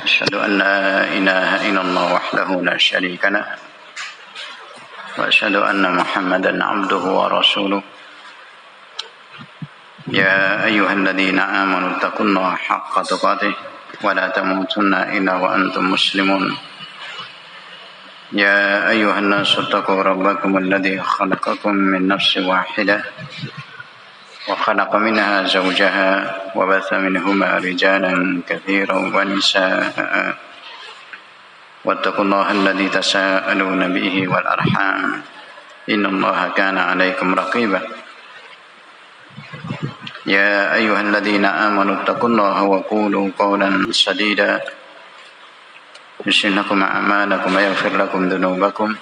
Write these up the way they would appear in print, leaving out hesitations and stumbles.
أشهد أن لا إله إلا الله وحده لا شريك له وأشهد أن محمدا عبده ورسوله يا أيها الذين آمنوا اتقوا الله حق تقاته ولا تموتن إلا وأنتم مسلمون يا أيها الناس اتقوا ربكم الذي خلقكم من نفس واحدة وخلق منها زوجها وبث منهما رجالا كثيرا ونساء واتقوا الله الذي تساءلون به والأرحام إن الله كان عليكم رقيبا يا أيها الذين آمنوا اتقوا الله وقولوا قولا سديدا يصلح لكم أعمالكم ويغفر لكم ذنوبكم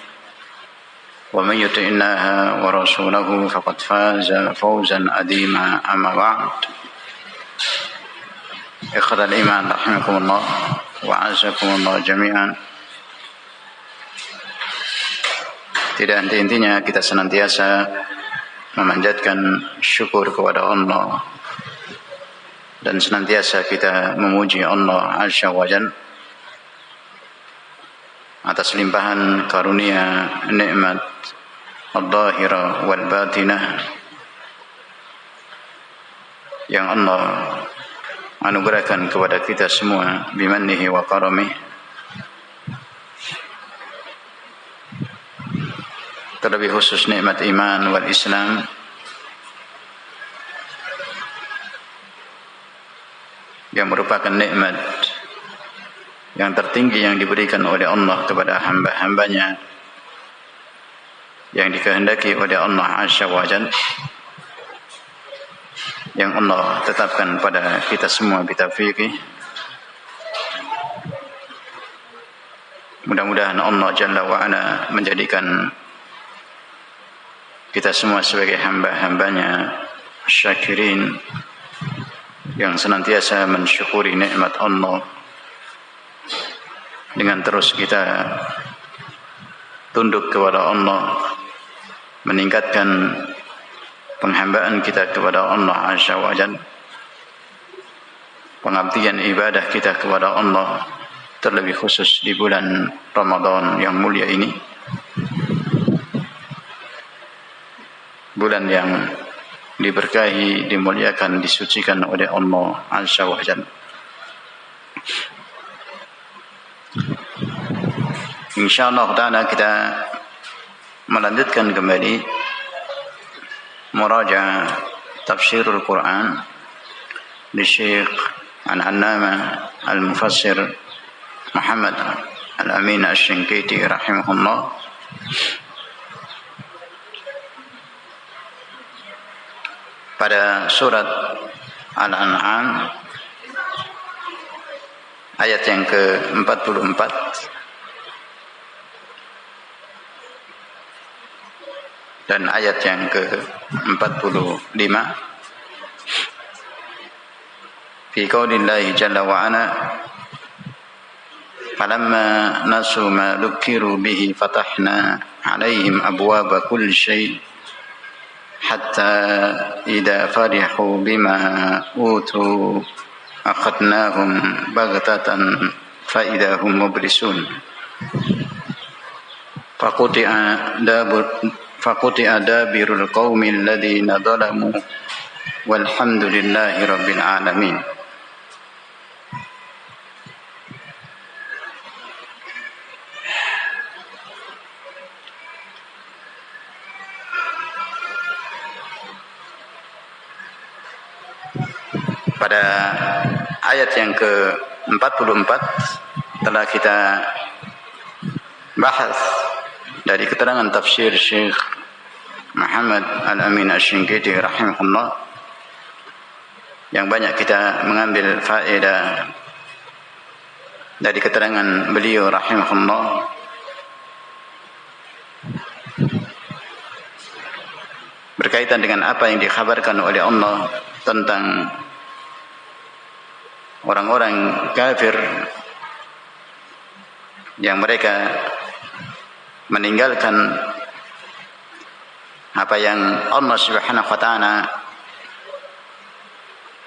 ومن يطع الله ورسوله فقد فاز فوزا عظيما أما بعد إخوة الإيمان رحمكم الله وعزكم الله جميعا. Tidak henti-hentinya kita senantiasa memanjatkan syukur kepada Allah dan senantiasa kita memuji Allah Azza wa Jalla atas limpahan karunia nikmat al-zahirah wal batinah yang Allah anugerahkan kepada kita semua bimannihi wa karamih, terlebih khusus nikmat iman wal Islam yang merupakan nikmat yang tertinggi yang diberikan oleh Allah kepada hamba-hambanya yang dikehendaki oleh Allah Azza wa Jalla, yang Allah tetapkan pada kita semua bitaufiqih. Mudah-mudahan Allah Jalla wa Ala menjadikan kita semua sebagai hamba-hambanya syakirin yang senantiasa mensyukuri nikmat Allah dengan terus kita tunduk kepada Allah, meningkatkan penghambaan kita kepada Allah Azza wa Jalla, pengabdian ibadah kita kepada Allah, terlebih khusus di bulan Ramadan yang mulia ini, bulan yang diberkahi, dimuliakan, disucikan oleh Allah Azza wa Jalla. InsyaAllah ta'ala kita melanjutkan kembali murajaah tafsirul Quran di Syekh Al-Allamah Al-Mufassir Muhammad Al-Amin Asy-Shinqiti rahimahullah. Pada surat Al-An'am ayat yang ke-44 dan ayat yang ke-45 fi qaulillahi jalla wa ala falamma nasu ma dhukiru bihi fatahna alaihim abwaba kulli syai' hatta idza farihu bima utu akhadnahum baghtatan fa idza hum mublisun faquti'a dabirul qaumil ladzina zalamu walhamdulillahi rabbil alamin. Pada ayat yang ke-44 telah kita bahas dari keterangan tafsir Syekh Muhammad Al-Amin Asy-Shinqiti rahimahullah, yang banyak kita mengambil faedah dari keterangan beliau rahimahullah berkaitan dengan apa yang dikhabarkan oleh Allah tentang orang-orang kafir yang mereka meninggalkan apa yang Allah Subhanahu wa taala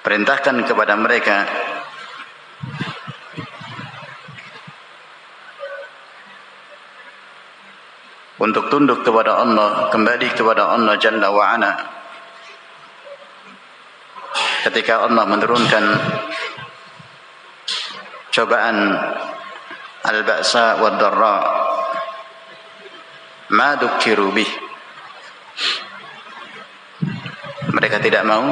perintahkan kepada mereka untuk tunduk kepada Allah, kembali kepada Allah Jalla wa'ala. Ketika Allah menurunkan cobaan al-ba'sa wa dharra, ma dzukiru bih, mereka tidak mau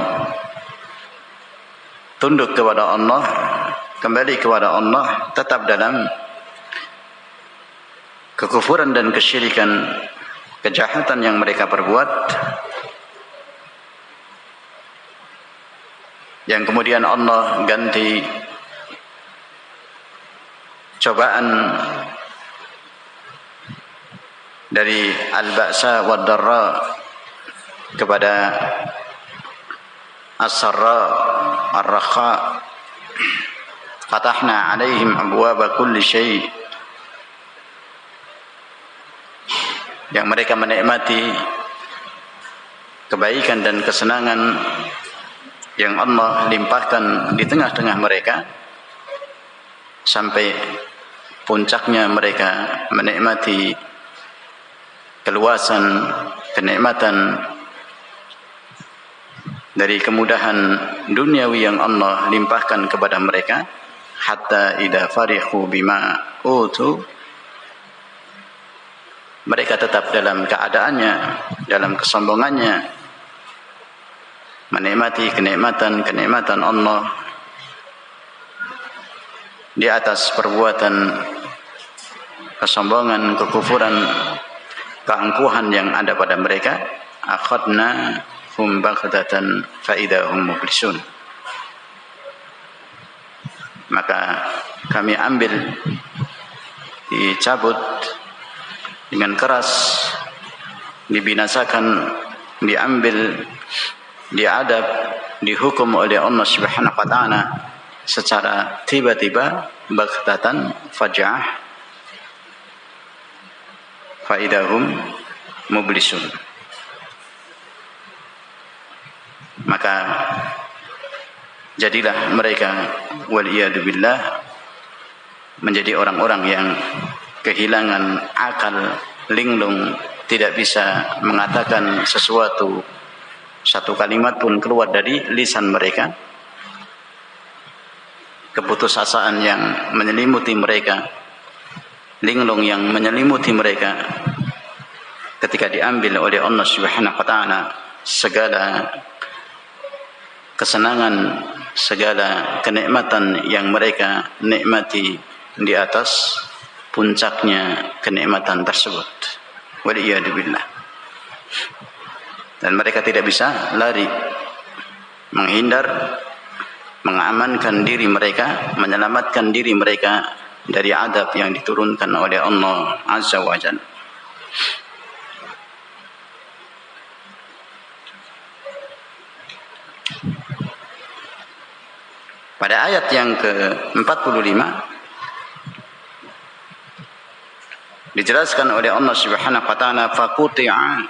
tunduk kepada Allah, kembali kepada Allah, tetap dalam kekufuran dan kesyirikan, kejahatan yang mereka perbuat, yang kemudian Allah ganti cobaan dari al-ba'sa wa dharra kepada as-sarra ar-rakha. Fatahna alaihim abwaba kulli syai', yang mereka menikmati kebaikan dan kesenangan yang Allah limpahkan di tengah-tengah mereka, sampai puncaknya mereka menikmati keluasan kenikmatan dari kemudahan duniawi yang Allah limpahkan kepada mereka. Hatta idza farihu bima utu, mereka tetap dalam keadaannya, dalam kesombongannya, menikmati kenikmatan Allah di atas perbuatan kesombongan, kekufuran, keangkuhan yang ada pada mereka. Akhadna hum baghtatan fa idza hum mublisun, maka kami ambil, dicabut dengan keras, dibinasakan, diambil, diadab, dihukum oleh Allah Subhanahu wa taala secara tiba-tiba, baghtatan, faja'ah, fa idahum mublisun. Maka jadilah mereka waliyadu billah menjadi orang-orang yang kehilangan akal, linglung, tidak bisa mengatakan sesuatu, satu kalimat pun keluar dari lisan mereka. Keputusasaan yang menyelimuti mereka, linglung yang menyelimuti mereka, ketika diambil oleh Allah Subhanahu wa taala segala kesenangan, segala kenikmatan yang mereka nikmati di atas puncaknya kenikmatan tersebut. Waliyadu billah. Dan mereka tidak bisa lari, menghindar, mengamankan diri mereka, menyelamatkan diri mereka dari adab yang diturunkan oleh Allah Azza wa Jalla. Pada ayat yang ke-45 dijelaskan oleh Allah Subhanahu wa taala, faquti'a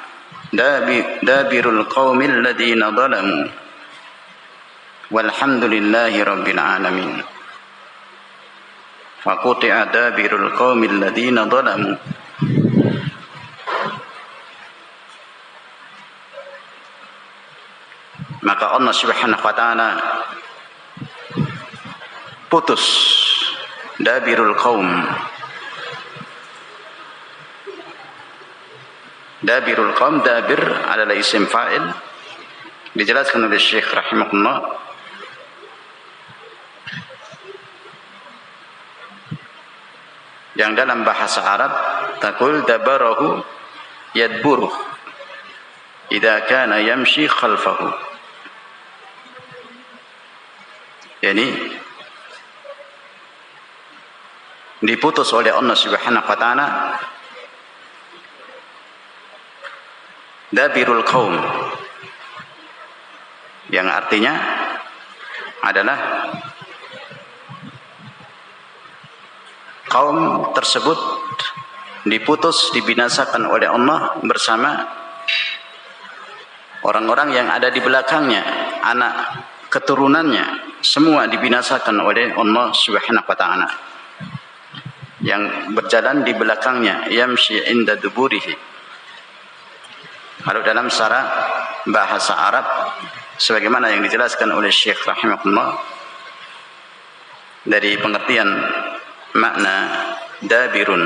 dabirul qaumil ladzina zalamu walhamdulillahi rabbil alamin. Faquti'a dabirul qaumil ladzina zalamu, maka Allah Subhanahu wa taala putus dabirul qaum. Dabirul qaum, dabir adalah isim fa'il, dijelaskan oleh Syekh rahimahullah yang dalam bahasa Arab taqul dabarahu yadburuh idza kana yamshi khalfahu, yani diputus oleh Allah Subhanahu wa taala dabirul qaum, yang artinya adalah kaum tersebut diputus, dibinasakan oleh Allah bersama orang-orang yang ada di belakangnya, anak keturunannya, semua dibinasakan oleh Allah Subhanahu wa taala. yang berjalan di belakangnya, yamshi inda duburihi. Kalau dalam syarah bahasa Arab sebagaimana yang dijelaskan oleh Syekh rahimahullah dari pengertian makna dabirun,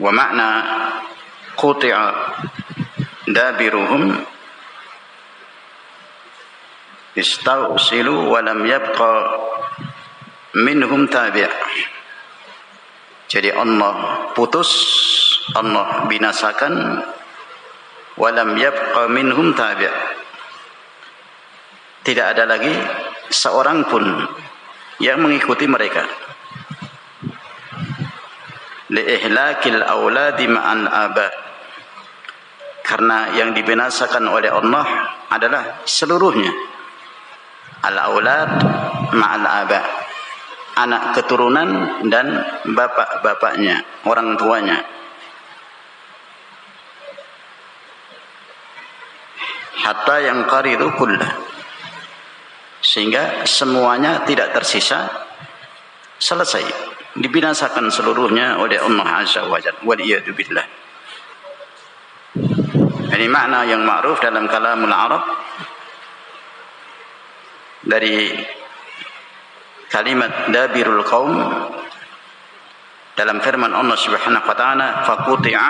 wa makna quti'a dabiruhum istausilu wa lam yabqa minhum tabi'. Jadi Allah putus, Allah binasakan, wa lam yabqa minhum tabi'. Tidak ada lagi seorang pun yang mengikuti mereka. Li'ihlakil awladi ma'al aba. Karena yang dibinasakan oleh Allah adalah seluruhnya. Al-aulad ma'al aba, anak keturunan dan bapak-bapaknya, orang tuanya. Hatta yang qaridu kullah, sehingga semuanya tidak tersisa, selesai, dibinasakan seluruhnya oleh Allah Azza wa Jalla. Waliyadu billah. Ini makna yang ma'ruf dalam kalamul Arab dari kalimat dabirul qaum dalam firman Allah Subhanahu wa taala, faquti'a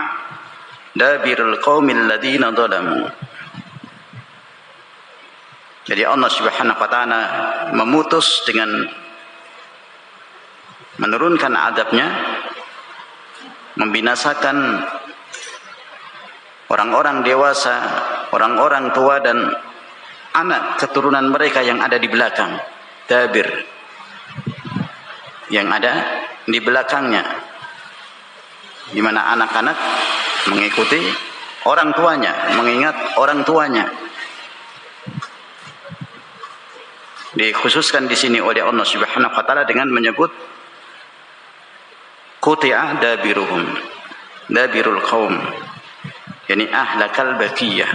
dabirul qaumil ladzina zalamu. Jadi Allah Subhanahu wa taala memutus dengan menurunkan azabnya, membinasakan orang-orang dewasa, orang-orang tua dan anak keturunan mereka yang ada di belakang. Dabir, yang ada di belakangnya, di mana anak-anak mengikuti orang tuanya, mengingat orang tuanya. Dikhususkan di sini oleh Allah Subhanahu wa taala dengan menyebut quti'a dabiruhum, dabirul qaum, yani ahlakal baqiyah.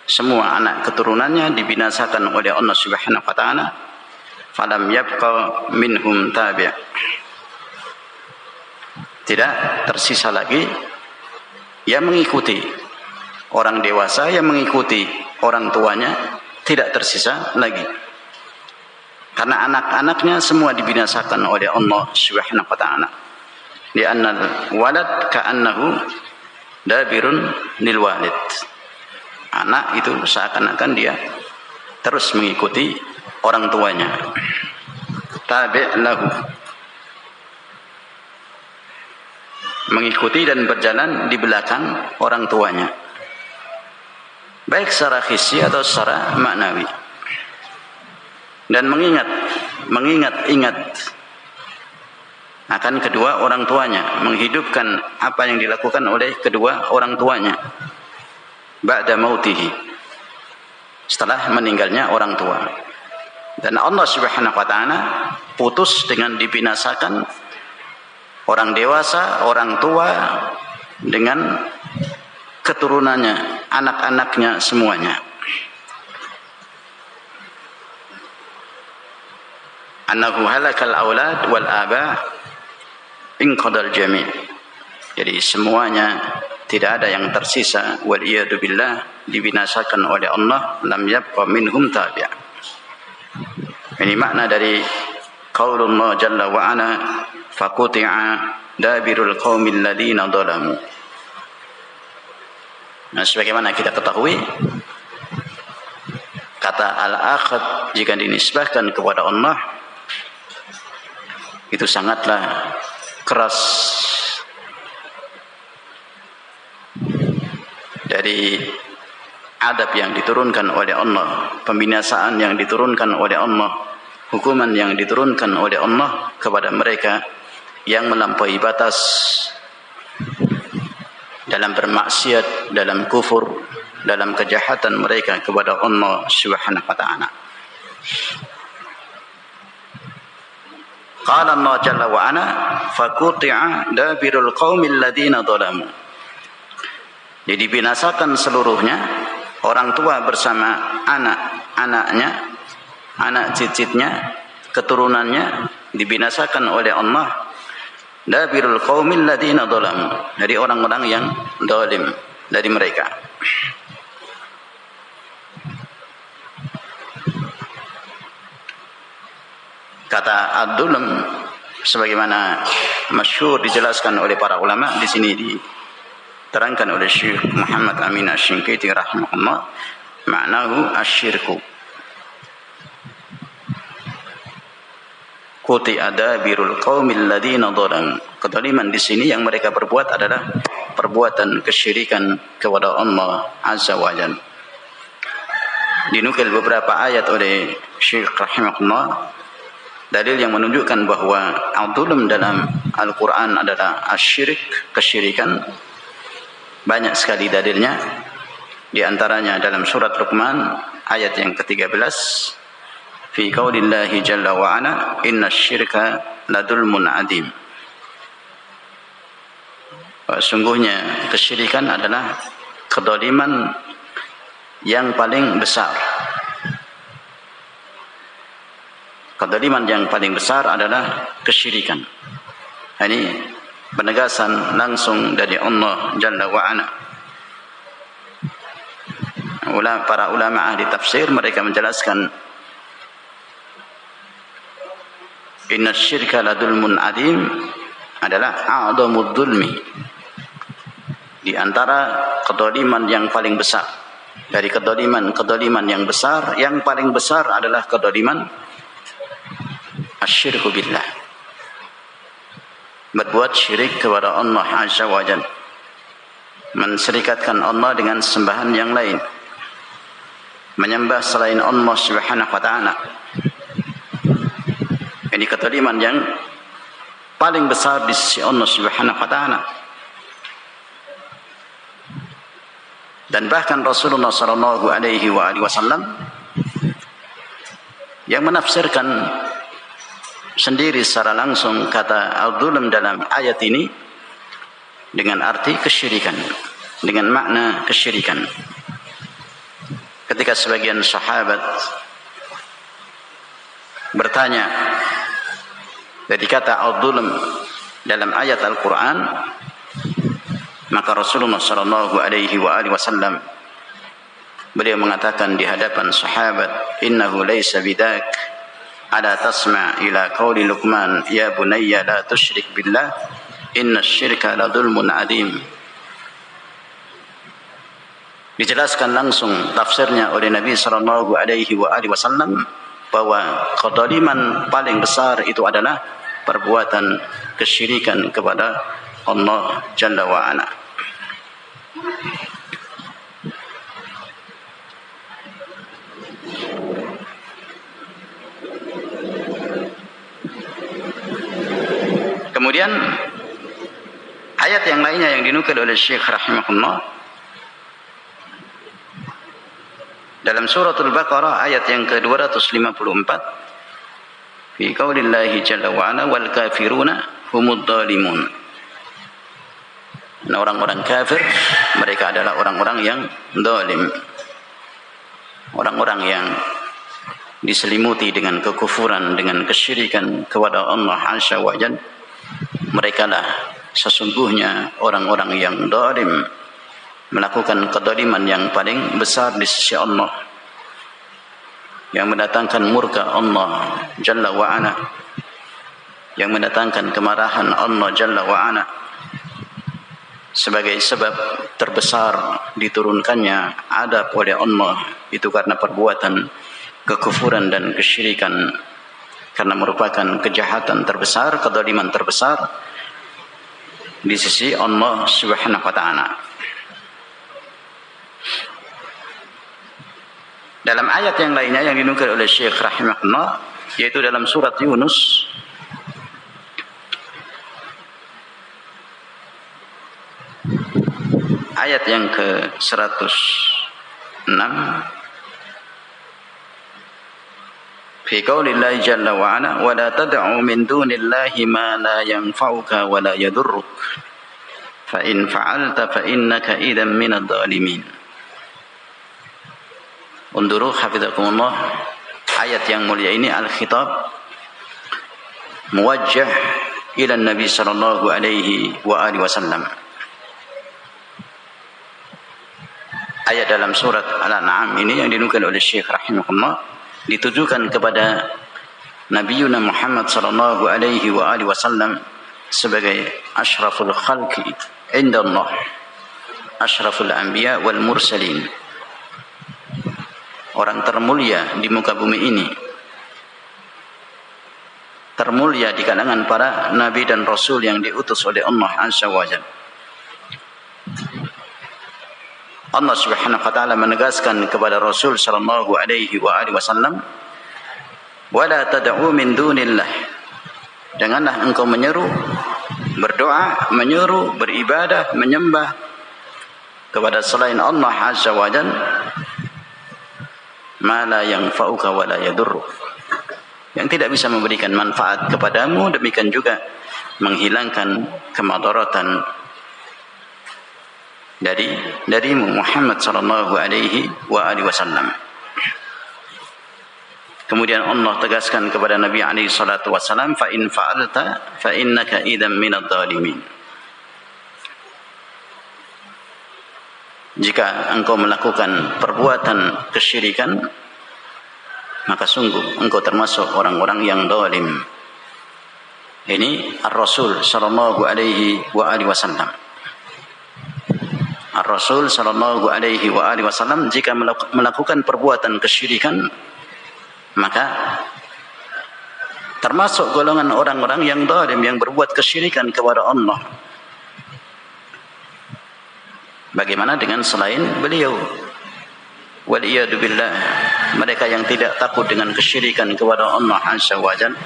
Semua anak keturunannya dibinasakan oleh Allah Subhanahu wa taala. Falam yabqa minhum tabi'. Tidak tersisa lagi yang mengikuti orang dewasa, yang mengikuti orang tuanya, tidak tersisa lagi. Karena anak-anaknya semua dibinasakan oleh Allah Subhanahu wa taala. Li'anna walad ka'annahu dabirun lil walid. Anak itu seakan-akan dia terus mengikuti orang tuanya. Tabi' lahu, mengikuti dan berjalan di belakang orang tuanya, baik secara hissi atau secara maknawi. Dan mengingat akan kedua orang tuanya, menghidupkan apa yang dilakukan oleh kedua orang tuanya ba'da mautihi, setelah meninggalnya orang tua. Dan Allah Subhanahu wa taala putus dengan dibinasakan orang dewasa, orang tua dengan keturunannya, anak-anaknya semuanya. Annahu halakal aulad wal aba inqadal jami'. Jadi semuanya tidak ada yang tersisa, wal iyadu billah, dibinasakan oleh Allah, lam yabqa minhum tabi'. Ini makna dari qaulullah jalla wa ala faquti'a dabirul qaumil ladzina zalamu. Nah, sebagaimana kita ketahui, kata al-akhad jika dinisbahkan kepada Allah itu sangatlah keras. Dari adab yang diturunkan oleh Allah, pembinasaan yang diturunkan oleh Allah, hukuman yang diturunkan oleh Allah kepada mereka yang melampaui batas dalam bermaksiat, dalam kufur, dalam kejahatan mereka kepada Allah Subhanahu wa taala. Qala Allah jalla wa ala faquti'a dabirul qaumil ladzina zalamu. Jadi dibinasakan seluruhnya, orang tua bersama anak-anaknya anak cicitnya, keturunannya dibinasakan oleh Allah. Dabirul qaumil ladzina dzalamu, dari orang-orang yang zalim dari mereka. Kata ad-dzulm sebagaimana masyhur dijelaskan oleh para ulama, di sini diterangkan oleh Syekh Muhammad Amin Asy-Shinqiti rahimahullah, maknahu asyirku. Kuti adabirul qaumil ladzina dzalamu. Kezaliman di sini yang mereka perbuat adalah perbuatan kesyirikan kepada Allah Azza wa Jalla. Dinukil beberapa ayat oleh Syekh rahimahullah, dalil yang menunjukkan bahwa al-dzulm dalam Al-Quran adalah asyirik, kesyirikan. Banyak sekali dalilnya. Di antaranya dalam surat Luqman ayat yang ke-13, fi qaulillahi jalla wa ala, innasyirka ladzulmun adzim. Sungguhnya kesyirikan adalah kedzaliman yang paling besar. Kedzaliman yang paling besar adalah kesyirikan. Ini penegasan langsung dari Allah Jalla wa Ala. Para ulama ahli tafsir mereka menjelaskan, inna syirka ladzulmun adzim adalah a'dhamud dzulmi, di antara kedzaliman yang paling besar. Dari kedzaliman yang besar, yang paling besar adalah kedzaliman asyirku billah, berbuat syirik kepada Allah Azza wa Jalla, menserikatkan Allah dengan sembahan yang lain, menyembah selain Allah Subhanahu wa taala. Ini kedzaliman yang paling besar di sisi Allah Subhanahu wa taala. Dan bahkan Rasulullah sallallahu alaihi wasallam yang menafsirkan sendiri secara langsung kata al-dzulm dalam ayat ini dengan arti kesyirikan, dengan makna kesyirikan. Ketika sebagian sahabat bertanya dari kata al-dzulm dalam ayat Al-Quran, maka Rasulullah sallallahu alaihi wasallam beliau mengatakan di hadapan sahabat, innahu laysa bidak, ala tasma' ila qauli Luqman ya bunayya la tusyrik billah innasyirka ladzulmun adzim. Dijelaskan langsung tafsirnya oleh Nabi sallallahu alaihi wasallam bahwa kedzaliman paling besar itu adalah perbuatan kesyirikan kepada Allah Jalla wa Ala. Kemudian ayat yang lainnya yang dinukil oleh Syekh rahimahullah dalam suratul Baqarah ayat yang ke-254, fi qaulillahi jalla wa ala wal kafiruna humud dzalimun. Nah, orang-orang kafir mereka adalah orang-orang yang zalim, orang-orang yang diselimuti dengan kekufuran, dengan kesyirikan kepada Allah Azza wa Jalla. Mereka lah sesungguhnya orang-orang yang zalim, melakukan kedzaliman yang paling besar di sisi Allah, yang mendatangkan murka Allah Jalla wa Ala, yang mendatangkan kemarahan Allah Jalla wa Ala, sebagai sebab terbesar diturunkannya adab oleh Allah itu karena perbuatan kekufuran dan kesyirikan, karena merupakan kejahatan terbesar, kedzaliman terbesar di sisi Allah Subhanahu wa taala. Dalam ayat yang lainnya yang dinukil oleh Syekh rahimahullah, yaitu dalam surat Yunus ayat yang ke-106, fi qaulillahi jalla wa ala wa la tad'u min dunillahi ma la yanfa'uka wa la yadurruk fa in fa'alta fa innaka idzan minadh dhalimin. Unduru hafizakumullah ayat yang mulia ini al-khitab muwajjah ila Nabi sallallahu alaihi wa alihi wasallam. Ayat dalam surat Al-An'am ini yang dinukil oleh Syekh rahimahullah ditujukan kepada Nabiuna Muhammad sallallahu alaihi wa alihi wasallam sebagai asyraful khalqi inda Allah, asyraful anbiya wal mursalin, orang termulia di muka bumi ini, termulia di kalangan para nabi dan rasul yang diutus oleh Allah azza wa jalla. Allah Subhanahu wa taala menegaskan kepada Rasul sallallahu alaihi wa alihi wasallam, "Wala tad'u min dunillah." Janganlah engkau menyeru, berdoa, menyeru, beribadah, menyembah kepada selain Allah azza wa jalla ma la yanfa'uka wa la yadurruk, yang tidak bisa memberikan manfaat kepadamu, demikian juga menghilangkan kemadaratan darimu Muhammad sallallahu alaihi wa alihi wasallam. Kemudian Allah tegaskan kepada Nabi alaihi salatu wasallam, fa in fa'alta fa innaka idzam minadh dhalimin. Jika engkau melakukan perbuatan kesyirikan, maka sungguh engkau termasuk orang-orang yang zalim. Ini Ar-Rasul sallallahu alaihi wa alihi wasallam. Ar-Rasul sallallahu alaihi wa alihi wasallam jika melakukan perbuatan kesyirikan, maka termasuk golongan orang-orang yang zalim, yang berbuat kesyirikan kepada Allah. Bagaimana dengan selain beliau? Waliyadu billah, mereka yang tidak takut dengan kesyirikan kepada Allah azza wa jalla.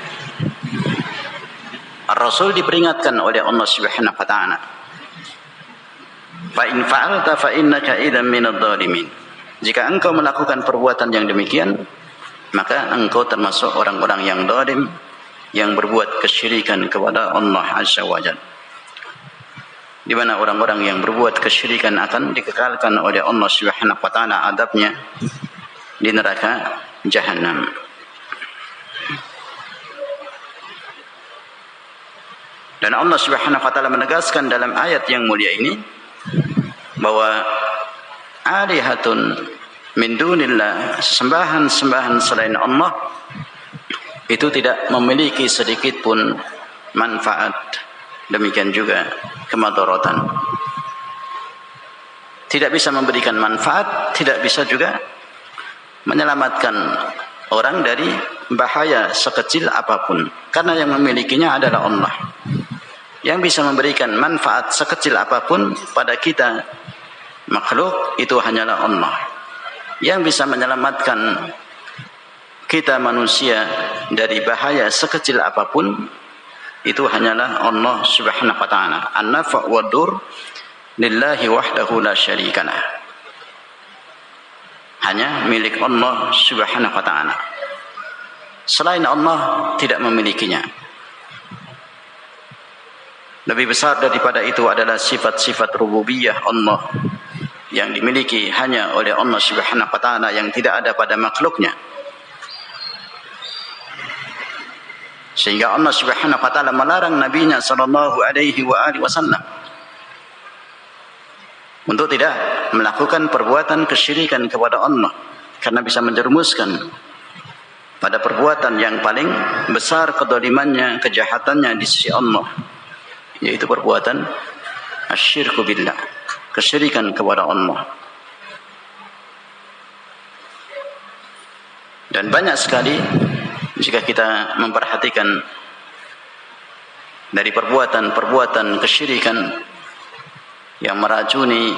Ar-Rasul diperingatkan oleh Allah Subhanahu wa taala, fa in fa'alta fa innaka idzam minadh dhalimin. Jika engkau melakukan perbuatan yang demikian, maka engkau termasuk orang-orang yang zalim, yang berbuat kesyirikan kepada Allah azza wa jalla. Di mana orang-orang yang berbuat kesyirikan akan dikekalkan oleh Allah Subhanahu wa taala adabnya di neraka Jahannam. Dan Allah Subhanahu wa taala menegaskan dalam ayat yang mulia ini bahwa alihatun min dunillah, sembahan-sembahan selain Allah itu tidak memiliki sedikit pun manfaat, demikian juga kemadaratan. Tidak bisa memberikan manfaat, tidak bisa juga menyelamatkan orang dari bahaya sekecil apapun, karena yang memilikinya adalah Allah. Yang bisa memberikan manfaat sekecil apapun pada kita makhluk itu hanyalah Allah. Yang bisa menyelamatkan kita manusia dari bahaya sekecil apapun itu hanyalah Allah Subhanahu wa taala. An-nafa' wad-dur lillahi wahdahu la syarikalah. Hanya milik Allah Subhanahu wa taala. Selain Allah tidak memilikinya. Lebih besar daripada itu adalah sifat-sifat rububiyah Allah yang dimiliki hanya oleh Allah Subhanahu wa taala, yang tidak ada pada makhluknya. Sehingga Allah Subhanahu wa taala melarang nabinya sallallahu alaihi wa alihi wasallam untuk tidak melakukan perbuatan kesyirikan kepada Allah, karena bisa menjerumuskan pada perbuatan yang paling besar kedzalimannya, kejahatannya di sisi Allah, yaitu perbuatan asyirku billah, kesyirikan kepada Allah. Dan banyak sekali jika kita memperhatikan dari perbuatan-perbuatan kesyirikan yang meracuni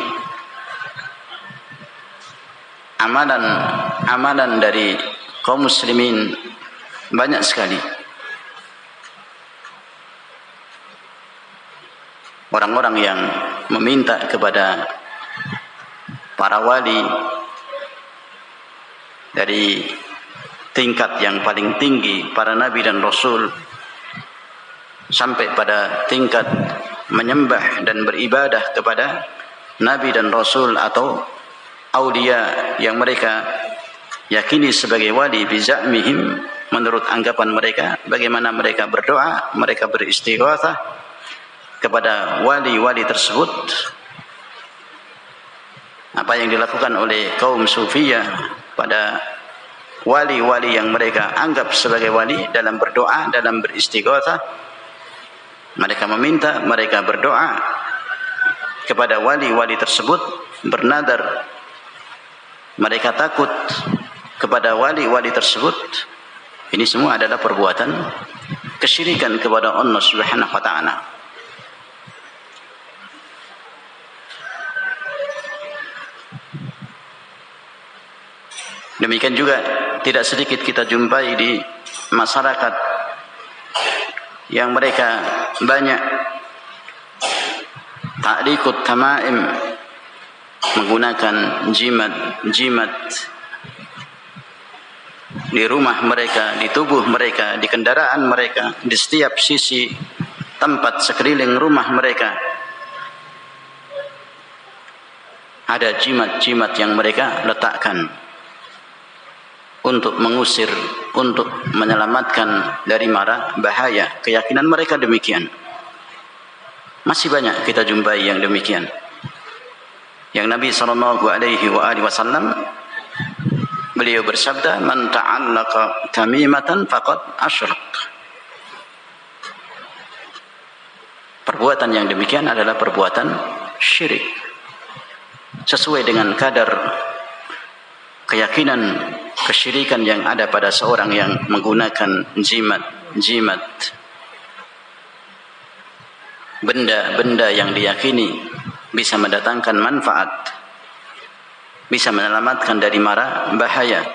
amalan dari kaum muslimin, banyak sekali orang-orang yang meminta kepada para wali dari tingkat yang paling tinggi, para nabi dan rasul, sampai pada tingkat menyembah dan beribadah kepada nabi dan rasul atau aulia yang mereka yakini sebagai wali bizamihim, menurut anggapan mereka. Bagaimana mereka berdoa, mereka beristighatsah kepada wali-wali tersebut. Apa yang dilakukan oleh kaum sufiyah pada wali-wali yang mereka anggap sebagai wali dalam berdoa, dalam beristighatsah, mereka meminta, mereka berdoa kepada wali-wali tersebut, bernadar, mereka takut kepada wali-wali tersebut. Ini semua adalah perbuatan kesyirikan kepada Allah Subhanahu wa taala. Demikian juga tidak sedikit kita jumpai di masyarakat yang mereka banyak ta'liqut tamaim, menggunakan jimat di rumah mereka, di tubuh mereka, di kendaraan mereka, di setiap sisi tempat sekeliling rumah mereka ada jimat-jimat yang mereka letakkan untuk mengusir, untuk menyelamatkan dari mara bahaya. Keyakinan mereka demikian. Masih banyak kita jumpai yang demikian. Yang Nabi SAW beliau bersabda, man ta'allaqa tamimatan faqad asyrak. Perbuatan yang demikian adalah perbuatan syirik, sesuai dengan kadar keyakinan kesyirikan yang ada pada seorang yang menggunakan jimat, benda-benda yang diyakini bisa mendatangkan manfaat, bisa menyelamatkan dari mara bahaya.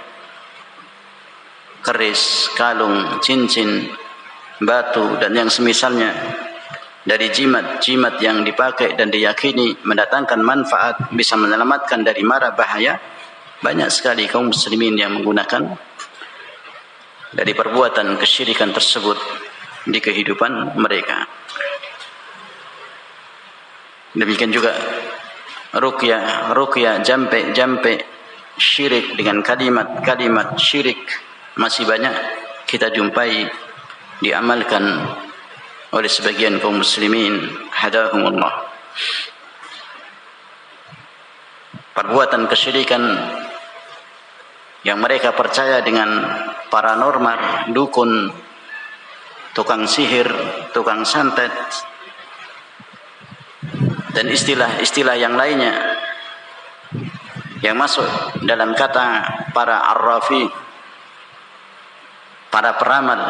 Keris, kalung, cincin, batu, dan yang semisalnya dari jimat-jimat yang dipakai dan diyakini mendatangkan manfaat, bisa menyelamatkan dari mara bahaya. Banyak sekali kaum muslimin yang menggunakan dari perbuatan kesyirikan tersebut di kehidupan mereka. Demikian juga ruqyah, jampe syirik dengan kalimat syirik masih banyak kita jumpai diamalkan oleh sebagian kaum muslimin, hadahumullah. Perbuatan kesyirikan yang mereka percaya dengan paranormal, dukun, tukang sihir, tukang santet, dan istilah-istilah yang lainnya yang masuk dalam kata para arrafi, para peramal,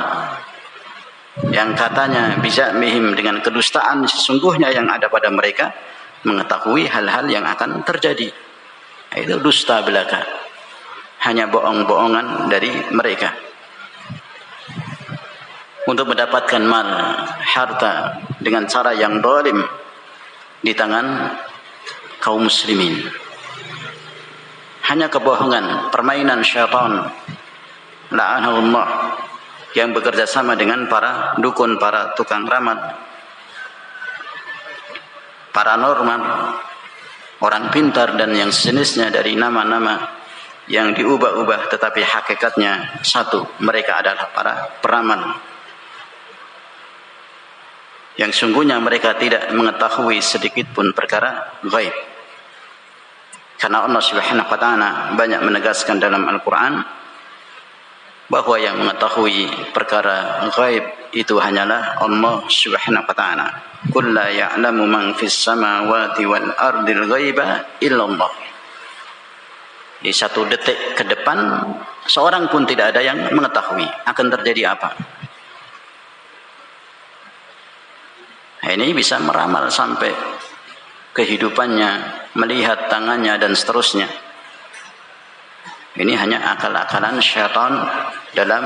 yang katanya bisa mihim dengan kedustaan, sesungguhnya yang ada pada mereka mengetahui hal-hal yang akan terjadi. Itu dusta belaka, hanya bohong-bohongan dari mereka untuk mendapatkan mal, harta dengan cara yang zalim di tangan kaum muslimin. Hanya kebohongan, permainan syaitan la'anahullah yang bekerja sama dengan para dukun, para tukang ramal, paranormal, orang pintar dan yang sejenisnya dari nama-nama yang diubah-ubah tetapi hakikatnya satu, mereka adalah para peramal yang sungguhnya mereka tidak mengetahui sedikit pun perkara gaib. Karena Allah Subhanahu wa taala banyak menegaskan dalam Al-Qur'an bahwa yang mengetahui perkara gaib itu hanyalah Allah Subhanahu wa taala. Qul la ya'lamu man fis samawati wal ardil ghaiba illallah. Di satu detik ke depan seorang pun tidak ada yang mengetahui akan terjadi apa. Ini bisa meramal sampai kehidupannya, melihat tangannya dan seterusnya. Ini hanya akal-akalan syaitan dalam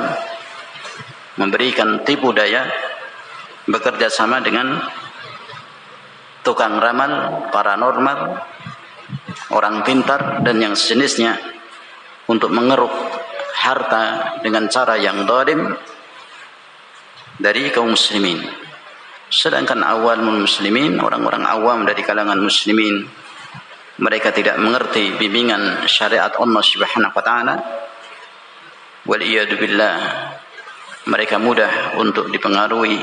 memberikan tipu daya, bekerja sama dengan tukang ramal, paranormal, orang pintar dan yang sejenisnya untuk mengeruk harta dengan cara yang zalim dari kaum muslimin. Sedangkan awamul muslimin, orang-orang awam dari kalangan muslimin, mereka tidak mengerti bimbingan syariat Allah Subhanahu wa taala, wal iyad billah, mereka mudah untuk dipengaruhi,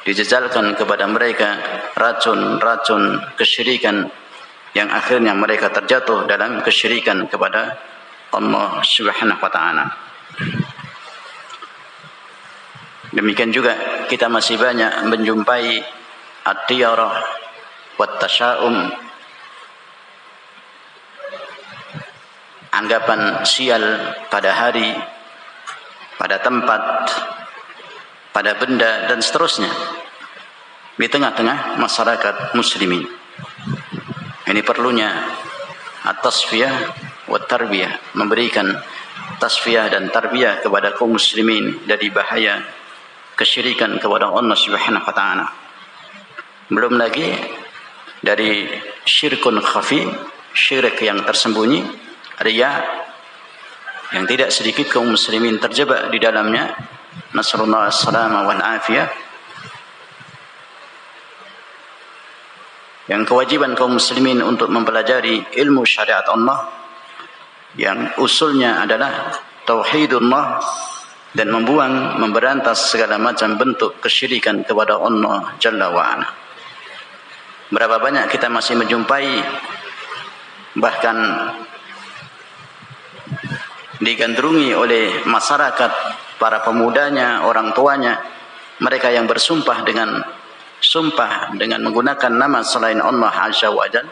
dijejalkan kepada mereka racun-racun kesyirikan yang akhirnya mereka terjatuh dalam kesyirikan kepada Allah Subhanahu wa taala. Demikian juga kita masih banyak menjumpai at-tiyarah wat tasya'um, anggapan sial pada hari, pada tempat, pada benda dan seterusnya di tengah-tengah masyarakat muslimin. Ini perlunya at-tasfiyah wa tarbiyah, memberikan tasfiyah dan tarbiyah kepada kaum muslimin dari bahaya kesyirikan kepada Allah Subhanahu wa taala. Belum lagi dari syirkun khafi, syirik yang tersembunyi, riya, yang tidak sedikit kaum muslimin terjebak di dalamnya. Nasallallahu as-salama wal afiyah. Yang kewajiban kaum muslimin untuk mempelajari ilmu syariat Allah yang usulnya adalah tauhidullah dan memberantas segala macam bentuk kesyirikan kepada Allah Jalla wa'ala. Berapa banyak kita masih menjumpai, bahkan digandrungi oleh masyarakat, para pemudanya, orang tuanya, mereka yang bersumpah dengan menggunakan nama selain Allah Azza wa Jalla,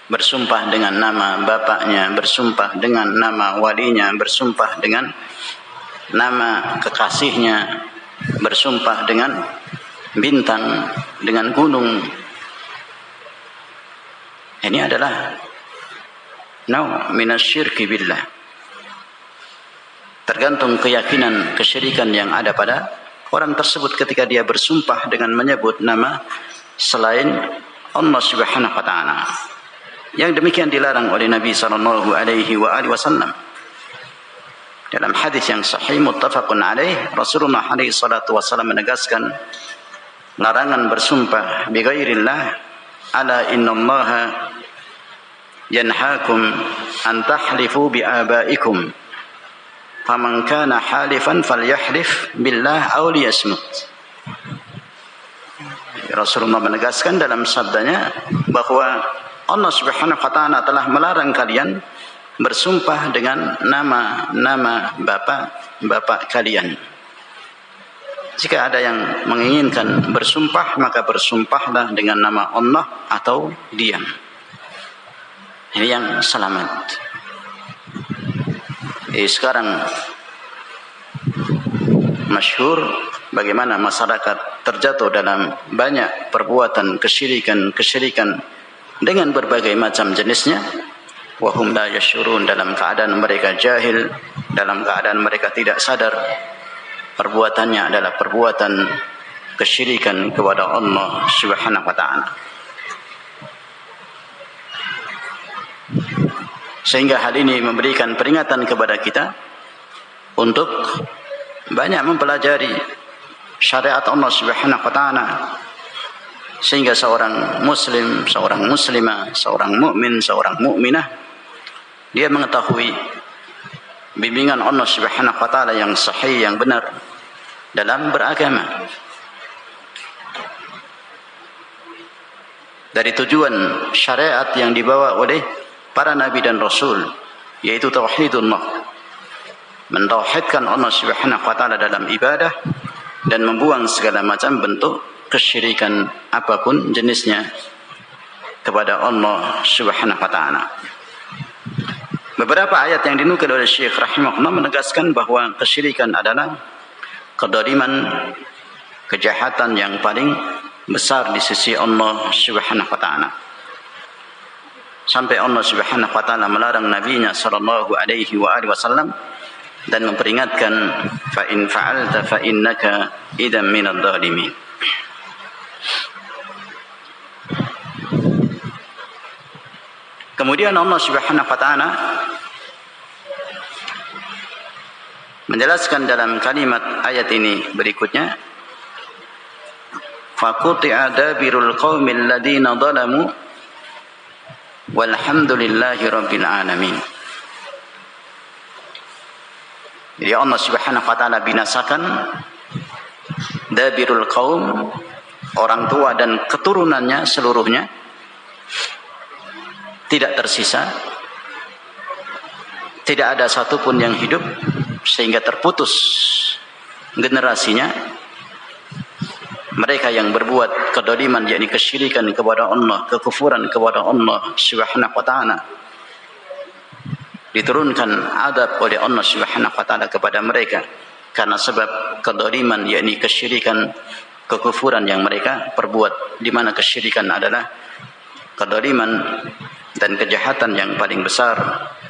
bersumpah dengan nama bapaknya, bersumpah dengan nama walinya, bersumpah dengan nama kekasihnya, bersumpah dengan bintang, dengan gunung. Ini adalah nau' minasyirki billah. Tergantung keyakinan kesyirikan yang ada pada orang tersebut ketika dia bersumpah dengan menyebut nama selain Allah Subhanahu wa taala. Yang demikian dilarang oleh Nabi sallallahu alaihi wasallam. Dalam hadis yang sahih muttafaqun alaih, Rasulullah alaihi salatu wasallam menegaskan larangan bersumpah bi ghairillah, ala innallaha yanhaakum an tahlifu bi abaikum faman kana halifan falyahlif billah aw liyasmut. Rasulullah menegaskan dalam sabdanya bahwa Allah Subhanahu wa taala telah melarang kalian bersumpah dengan nama bapak kalian. Jika ada yang menginginkan bersumpah, maka bersumpahlah dengan nama Allah atau diam. Ini yang selamat. Sekarang masyhur bagaimana masyarakat terjatuh dalam banyak perbuatan kesyirikan dengan berbagai macam jenisnya. Wahum la yashurun, dalam keadaan mereka jahil, dalam keadaan mereka tidak sadar perbuatannya adalah perbuatan kesyirikan kepada Allah Subhanahu wa taala. Sehingga hal ini memberikan peringatan kepada kita untuk banyak mempelajari syariat Allah Subhanahu wa taala, sehingga seorang muslim, seorang muslimah, seorang mukmin, seorang mukminah, dia mengetahui bimbingan Allah Subhanahu wa taala yang sahih, yang benar dalam beragama. Dari tujuan syariat yang dibawa oleh para nabi dan rasul, yaitu tauhidullah, mentauhidkan Allah Subhanahu wa taala dalam ibadah dan membuang segala macam bentuk kesyirikan apapun jenisnya kepada Allah Subhanahu wa taala. Beberapa ayat yang dinukil oleh Syekh rahimahullah menegaskan bahwa kesyirikan adalah kedoliman, kejahatan yang paling besar di sisi Allah Subhanahu wa taala. Sampai Allah Subhanahu wa taala melarang nabinya sallallahu alaihi wasallam dan memperingatkan, fa in fa'alta fa innaka idzan minadh dhalimin. Kemudian Allah Subhanahu wa taala menjelaskan dalam kalimat ayat ini berikutnya, faquti'a dabirul qaumil ladzina zalamu walhamdulillahi rabbil alamin. Jadi Allah Subhanahu wa taala binasakan dabirul qaum, orang tua dan keturunannya seluruhnya tidak tersisa, tidak ada satupun yang hidup, sehingga terputus generasinya. Mereka yang berbuat kedoliman, yakni kesyirikan kepada Allah, kekufuran kepada Allah Subhanahu wa taala, diturunkan adab oleh Allah Subhanahu wa taala kepada mereka karena sebab kedoliman, yakni kesyirikan, kekufuran yang mereka perbuat, di mana kesyirikan adalah kedoliman dan kejahatan yang paling besar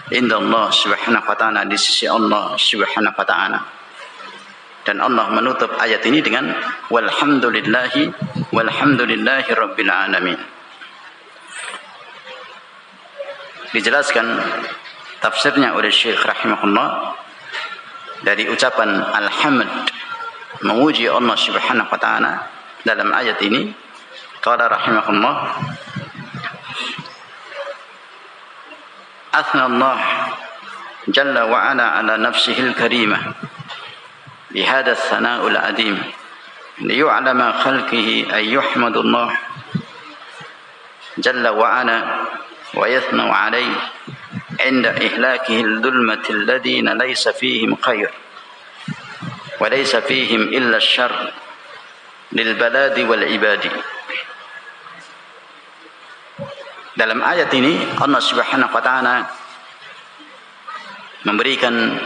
inda Allah Subhanahu wa taala, di sisi Allah Subhanahu wa taala. Dan Allah menutup ayat ini dengan walhamdulillahi rabbil alamin. Dijelaskan tafsirnya oleh Syekh rahimahullah dari ucapan alhamd, memuji Allah Subhanahu wa taala dalam ayat ini. Qala rahimahullah, athna Allah jalla wa ala nafsihi al-karimah بهذا الثناء العظيم ليعلم خلقه أن يحمد الله جل وعلا ويثنى عليه عند إهلاكه الظلمة الذين ليس فيهم خير وليس فيهم إلا الشر للبلاد والعباد. Dalam ayat ini Allah Subhanahu wa taala memberikan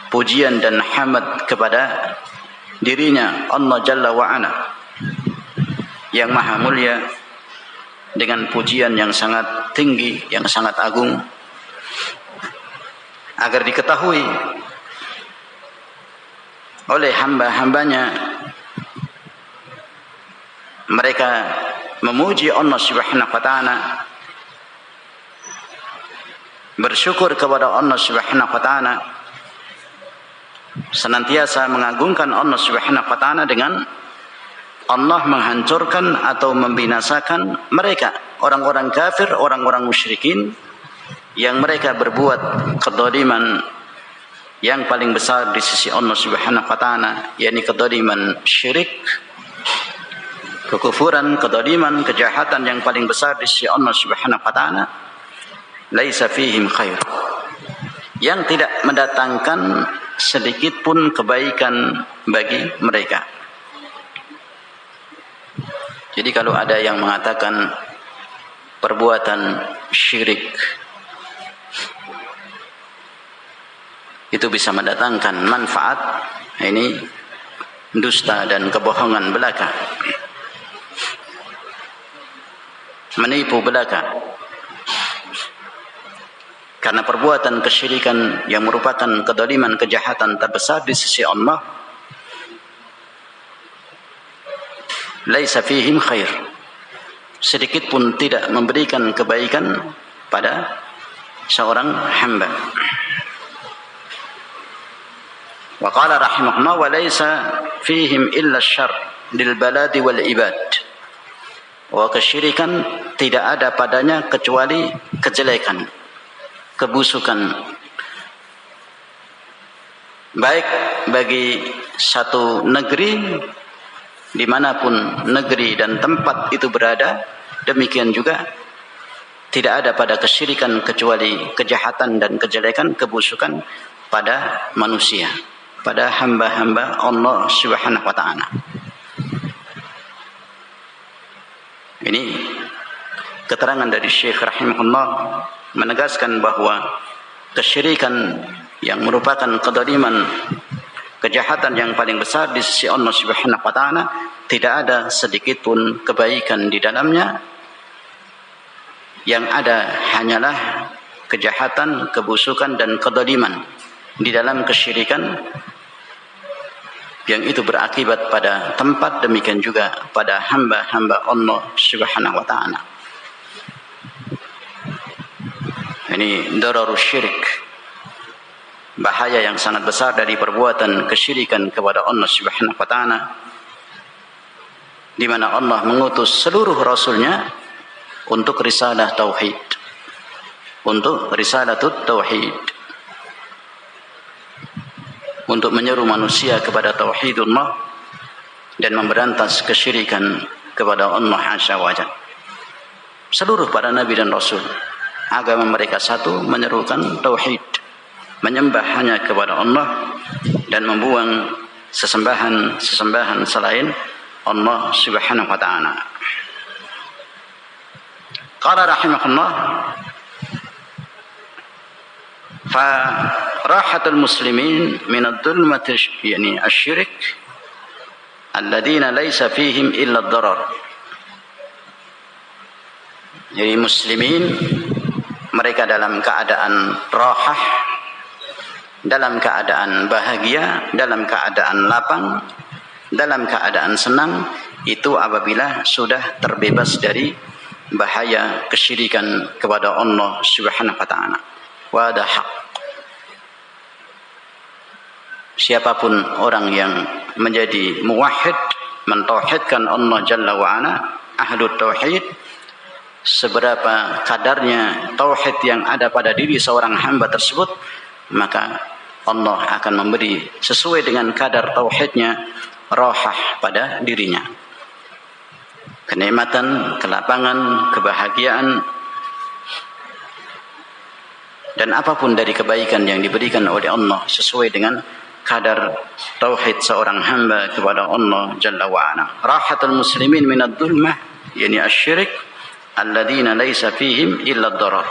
pujian dan hamd kepada dirinya Allah Jalla wa'ala yang maha mulia, dengan pujian yang sangat tinggi, yang sangat agung, agar diketahui oleh hamba-hambanya mereka memuji Allah Subhanahu wa taala, bersyukur kepada Allah Subhanahu wa taala, senantiasa mengagungkan Allah Subhanahu wa taala dengan Allah menghancurkan atau membinasakan mereka, orang-orang kafir, orang-orang musyrikin yang mereka berbuat kedzaliman yang paling besar di sisi Allah Subhanahu wa taala, yakni kedzaliman syirik, kekufuran, kedzaliman, kejahatan yang paling besar di sisi Allah Subhanahu wa taala. Laisa fihim khair, yang tidak mendatangkan sedikit pun kebaikan bagi mereka. Jadi kalau ada yang mengatakan perbuatan syirik itu bisa mendatangkan manfaat, ini dusta dan kebohongan belaka, menipu belaka. Karena perbuatan kesyirikan yang merupakan kedzaliman, kejahatan terbesar di sisi Allah, laisa fihim khair, sedikit pun tidak memberikan kebaikan pada seorang hamba. Wa qala rahimahullah, wa laisa fihim illa syarr lil baladi wal ibad. Wa kesyirikan tidak ada padanya kecuali kejelekan, kebusukan, baik bagi satu negeri, dimanapun negeri dan tempat itu berada, demikian juga tidak ada pada kesyirikan kecuali kejahatan dan kejelekan, kebusukan pada manusia, pada hamba-hamba Allah Subhanahu wa taala. Ini keterangan dari Syekh rahimahullah menegaskan bahwa kesyirikan yang merupakan kedzaliman, kejahatan yang paling besar di sisi Allah Subhanahu wa taala, tidak ada sedikit pun kebaikan di dalamnya. Yang ada hanyalah kejahatan, kebusukan dan kedzaliman di dalam kesyirikan, yang itu berakibat pada tempat, demikian juga pada hamba-hamba Allah Subhanahu wa taala. Ini dararus syirik, bahaya yang sangat besar dari perbuatan kesyirikan kepada Allah Subhanahu wa taala, di mana Allah mengutus seluruh rasulnya untuk risalah tauhid, untuk risalatut tauhid, untuk menyeru manusia kepada tauhidullah dan memberantas kesyirikan kepada Allah Azza wa Jalla. Seluruh para nabi dan rasul, agama mereka satu, menyerukan tauhid, menyembah hanya kepada Allah dan membuang sesembahan selain Allah Subhanahu wa taala. Qala rahimahullah, fa rahatul muslimin min ad-dhulmati yani asy-syirik alladziina laisa fihim illa ad-darar. Jadi muslimin mereka dalam keadaan rahah, dalam keadaan bahagia, dalam keadaan lapang, dalam keadaan senang, itu apabila sudah terbebas dari bahaya kesyirikan kepada Allah Subhanahu wa taala. Wa ada haq. Siapapun orang yang menjadi muwahhid, mentauhidkan Allah Jalla wa Ala, ahlut tauhid, seberapa kadarnya tauhid yang ada pada diri seorang hamba tersebut, maka Allah akan memberi sesuai dengan kadar tauhidnya rahah pada dirinya, kenikmatan, kelapangan, kebahagiaan, dan apapun dari kebaikan yang diberikan oleh Allah sesuai dengan kadar tauhid seorang hamba kepada Allah Jalla wa Ala. Rahatul muslimin minad dhulmah yani asy-syirik alladziina laisa fihim illa ad-darar.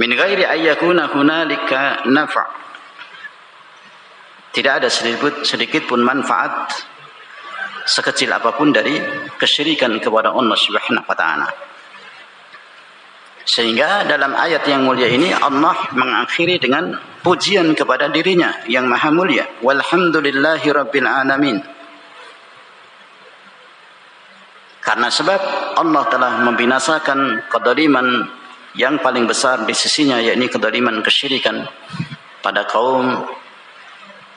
Min ghairi ayyakuna hunalika nafa'. Tidak ada sedikit pun manfaat sekecil apapun dari kesyirikan kepada Allah Subhanahu wa taala. Sehingga dalam ayat yang mulia ini Allah mengakhiri dengan pujian kepada dirinya yang maha mulia. Walhamdulillahi rabbil alamin. Karena sebab Allah telah membinasakan kedoliman yang paling besar di sisinya, yakni kedoliman kesyirikan pada kaum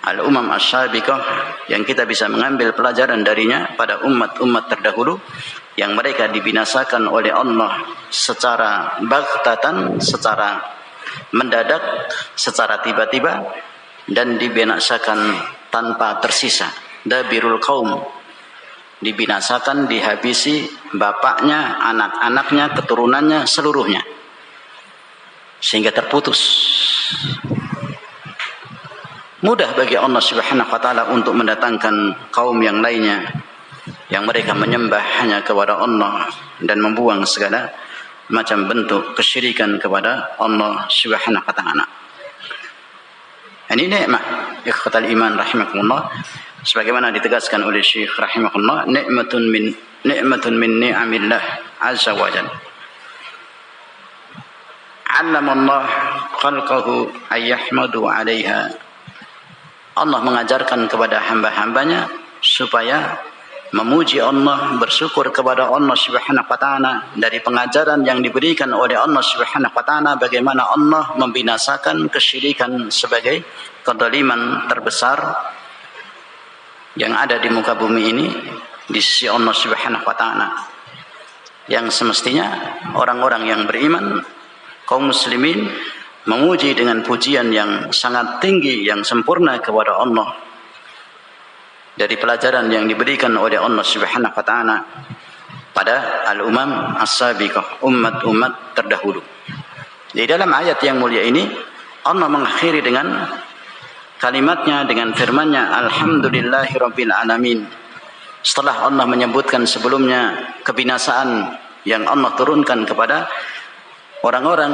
al-umam asy-syabiqah, yang kita bisa mengambil pelajaran darinya pada umat-umat terdahulu yang mereka dibinasakan oleh Allah secara baghtatan, secara mendadak, secara tiba-tiba, dan dibinasakan tanpa tersisa. Dabirul qaum, dibinasakan, dihabisi bapaknya, anak-anaknya, keturunannya, seluruhnya, sehingga terputus. Mudah bagi Allah Subhanahu wa taala untuk mendatangkan kaum yang lainnya yang mereka menyembah hanya kepada Allah dan membuang segala macam bentuk kesyirikan kepada Allah Subhanahu wa taala. Ini nikmat ikhwatal iman rahimakumullah, sebagaimana ditegaskan oleh Syekh rahimahullah, nikmatun min ni'amillah azza wa jalla. 'Allama Allah khalqahu ayyahmadu 'alaiha. Allah mengajarkan kepada hamba-hambanya supaya memuji Allah, bersyukur kepada Allah Subhanahu wa taala dari pengajaran yang diberikan oleh Allah Subhanahu wa taala bagaimana Allah membinasakan kesyirikan sebagai kezaliman terbesar yang ada di muka bumi ini di sisi Allah Subhanahu wa taala, yang semestinya orang-orang yang beriman, kaum muslimin, memuji dengan pujian yang sangat tinggi, yang sempurna kepada Allah dari pelajaran yang diberikan oleh Allah Subhanahu wa taala pada al-umam as-sabiqah, umat-umat terdahulu. Di dalam ayat yang mulia ini Allah mengakhiri dengan kalimatnya, dengan firman-Nya, alhamdulillahirabbil alamin. Setelah Allah menyebutkan sebelumnya kebinasaan yang Allah turunkan kepada orang-orang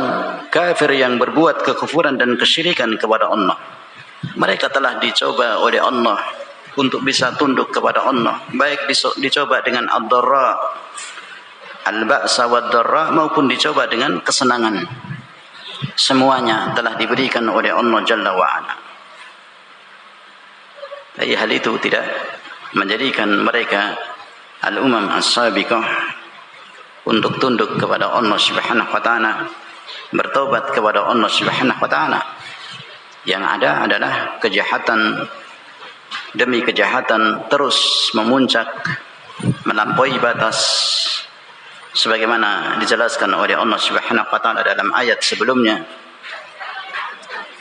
kafir yang berbuat kekufuran dan kesyirikan kepada Allah. Mereka telah dicoba oleh Allah untuk bisa tunduk kepada Allah, baik dicoba dengan ad-dharra, al-ba'sa wad-dharra, maupun dicoba dengan kesenangan. Semuanya telah diberikan oleh Allah Jalla wa Ala. Tapi hal itu tidak menjadikan mereka al-umam as-sabiqah untuk tunduk kepada Allah Subhanahu wa taala, bertobat kepada Allah Subhanahu wa taala. Yang ada adalah kejahatan demi kejahatan terus memuncak, melampaui batas, sebagaimana dijelaskan oleh Allah Subhanahu wa taala dalam ayat sebelumnya,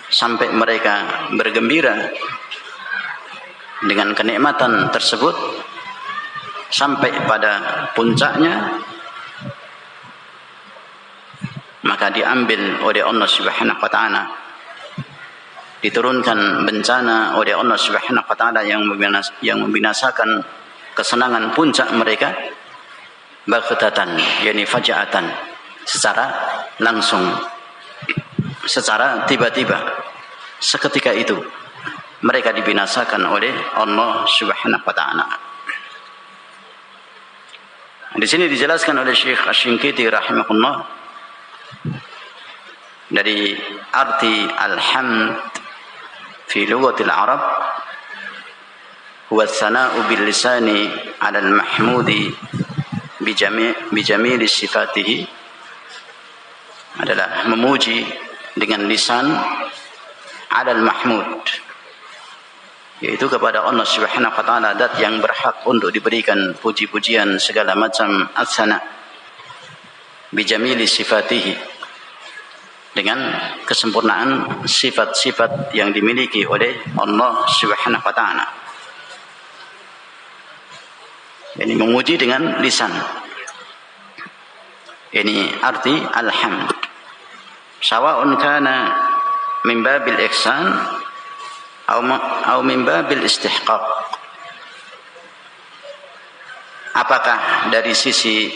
sampai mereka bergembira dengan kenikmatan tersebut sampai pada puncaknya, maka diambil oleh Allah Subhanahu wa taala, diturunkan bencana oleh Allah Subhanahu wa taala yang membinasakan kesenangan puncak mereka, baghtatan, yakni fajaatan, secara langsung, secara tiba-tiba, seketika itu mereka dibinasakan oleh Allah Subhanahu wa taala. Di sini dijelaskan oleh Syekh Asy-Syinkiti rahimahullah dari arti alhamd fi lughatil Arab huwa tsana'u bil lisani 'ala al mahmudi bi jamili sifatihi, adalah memuji dengan lisan 'ala al mahmud, yaitu kepada Allah Subhanahu wa taala, zat yang berhak untuk diberikan puji-pujian segala macam as-sana, bijamili sifatihi, dengan kesempurnaan sifat-sifat yang dimiliki oleh Allah Subhanahu wa taala. Ini memuji dengan lisan. Ini arti alhamd. Sawa'un kana min babil ihsan atau min babil istihqaq. Apakah dari sisi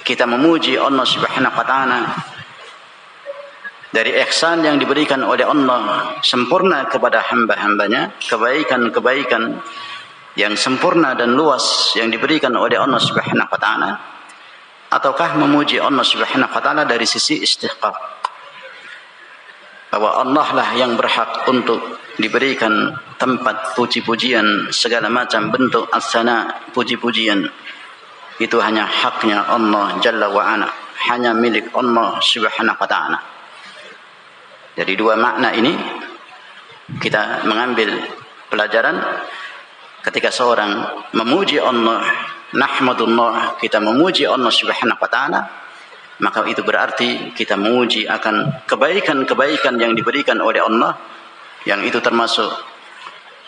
kita memuji Allah Subhanahu wa taala dari ihsan yang diberikan oleh Allah sempurna kepada hamba-hambanya, kebaikan-kebaikan yang sempurna dan luas yang diberikan oleh Allah Subhanahu wa taala, ataukah memuji Allah Subhanahu wa taala dari sisi istihqaq, bahwa Allah lah yang berhak untuk diberikan tempat puji-pujian, segala macam bentuk as-sana, puji-pujian itu hanya haknya Allah Jalla wa Ala, hanya milik Allah Subhanahu wa taala. Dari dua makna ini kita mengambil pelajaran, ketika seorang memuji Allah, nahmadullah, kita memuji Allah Subhanahu wa taala, maka itu berarti kita memuji akan kebaikan-kebaikan yang diberikan oleh Allah, yang itu termasuk